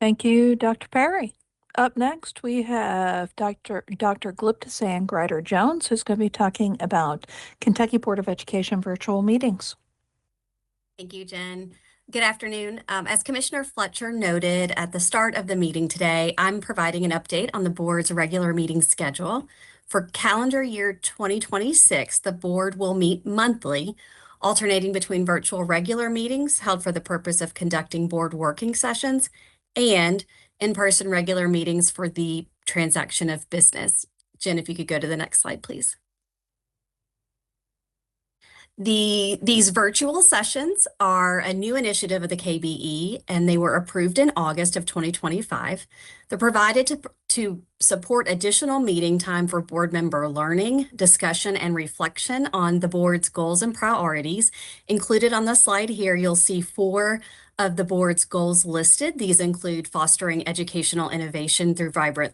Thank you, Dr. Perry. Up next, we have Dr. Gliptasan Grider-Jones, who's going to be talking about Kentucky Board of Education virtual meetings. Thank you, Jen. Good afternoon. As Commissioner Fletcher noted at the start of the meeting today, I'm providing an update on the board's regular meeting schedule. For calendar year 2026, the board will meet monthly, alternating between virtual regular meetings held for the purpose of conducting board working sessions and in-person regular meetings for the transaction of business. Jen, if you could go to the next slide, please. These virtual sessions are a new initiative of the KBE, and they were approved in August of 2025. They're provided to support additional meeting time for board member learning, discussion, and reflection on the board's goals and priorities. Included on the slide here, you'll see 4 of the board's goals listed. These include fostering educational innovation through vibrant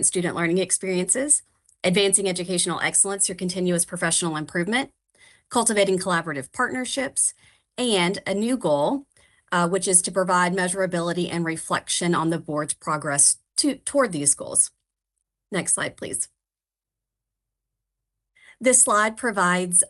student learning experiences, advancing educational excellence through continuous professional improvement, cultivating collaborative partnerships, and a new goal, which is to provide measurability and reflection on the board's progress toward these goals. Next slide, please. This slide provides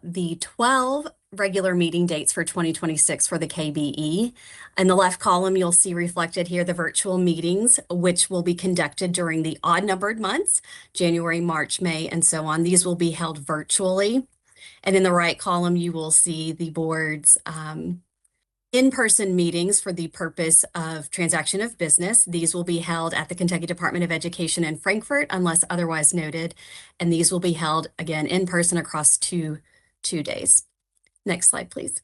the 12 regular meeting dates for 2026 for the KBE. In the left column, you'll see reflected here the virtual meetings, which will be conducted during the odd-numbered months, January, March, May, and so on. These will be held virtually. And in the right column, you will see the board's In-person meetings for the purpose of transaction of business. These will be held at the Kentucky Department of Education in Frankfort unless otherwise noted. And these will be held again in person across two days. Next slide, please.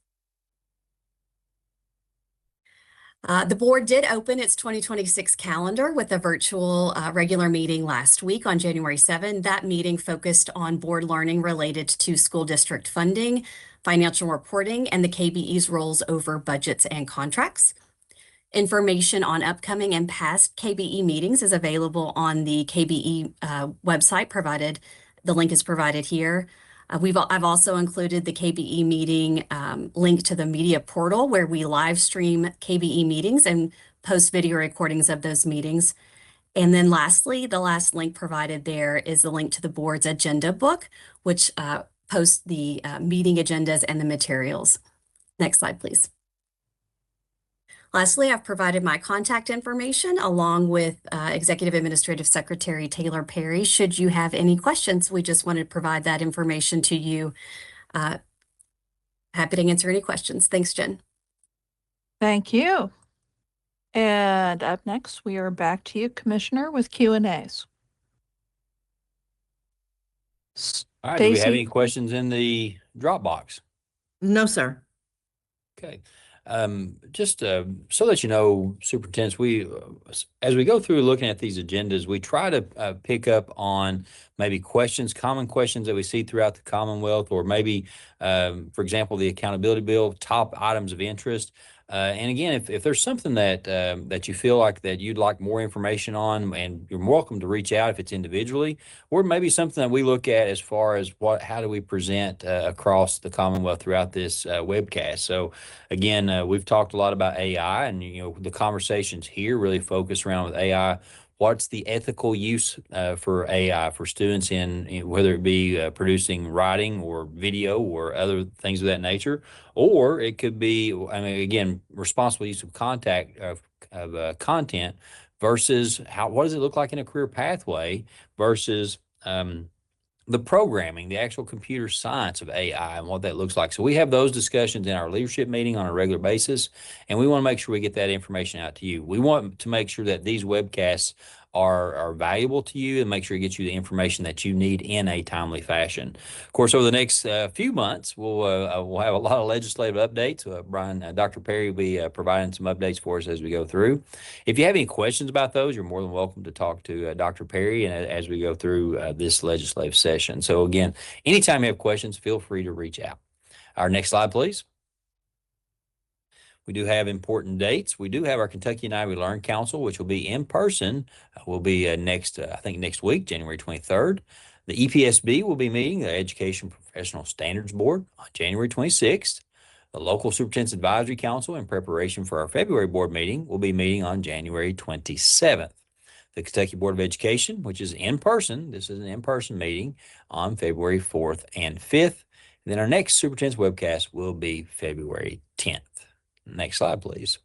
The board did open its 2026 calendar with a virtual regular meeting last week on January 7. That meeting focused on board learning related to school district funding, financial reporting, and the KBE's roles over budgets and contracts. Information on upcoming and past KBE meetings is available on the KBE website provided. The link is provided here. I've also included the KBE meeting link to the media portal where we live stream KBE meetings and post video recordings of those meetings. And then lastly, the last link provided there is the link to the board's agenda book, which posts the meeting agendas and the materials. Next slide, please. Lastly, I've provided my contact information along with Executive Administrative Secretary Taylor Perry. Should you have any questions, we just wanted to provide that information to you. Happy to answer any questions. Thanks, Jen. Thank you. And up next, we are back to you, Commissioner, with Q&As. All right, do we have Stacy? any questions in the Dropbox? No, sir. Okay. Just so that you know, superintendents, as we go through looking at these agendas, we try to pick up on maybe common questions that we see throughout the Commonwealth, or maybe, for example, the accountability bill, top items of interest. And again, if there's something that you feel like that you'd like more information on, and you're welcome to reach out if it's individually, or maybe something that we look at as far as how do we present across the Commonwealth throughout this webcast. So again, we've talked a lot about AI, and the conversations here really focus around with AI. What's the ethical use for AI for students in whether it be producing writing or video or other things of that nature, or it could be, I mean, again, responsible use of content versus what does it look like in a career pathway versus the programming, the actual computer science of AI and what that looks like. So we have those discussions in our leadership meeting on a regular basis, and we want to make sure we get that information out to you. We want to make sure that these webcasts are valuable to you and make sure it gets you the information that you need in a timely fashion. Of course, over the next few months, we'll have a lot of legislative updates. Dr. Perry will be providing some updates for us as we go through. If you have any questions about those, you're more than welcome to talk to Dr. Perry and as we go through this legislative session. So again, anytime you have questions, feel free to reach out. Our next slide, please. We do have important dates. We do have our Kentucky United We Learn Council, which will be in person. Will be next week, January 23rd. The EPSB will be meeting, the Education Professional Standards Board, on January 26th. The local Superintendents Advisory Council, in preparation for our February board meeting, will be meeting on January 27th. The Kentucky Board of Education, which is in person, this is an in-person meeting on February 4th and 5th. And then our next Superintendent's webcast will be February 10th. Next slide, please.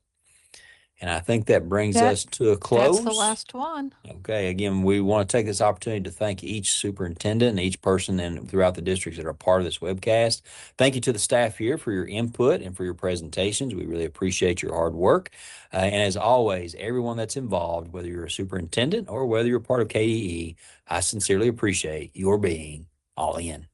And I think that brings us to a close. That's the last one. Okay. Again, we want to take this opportunity to thank each superintendent and each person throughout the districts that are part of this webcast. Thank you to the staff here for your input and for your presentations. We really appreciate your hard work. And as always, everyone that's involved, whether you're a superintendent or whether you're part of KDE, I sincerely appreciate your being all in.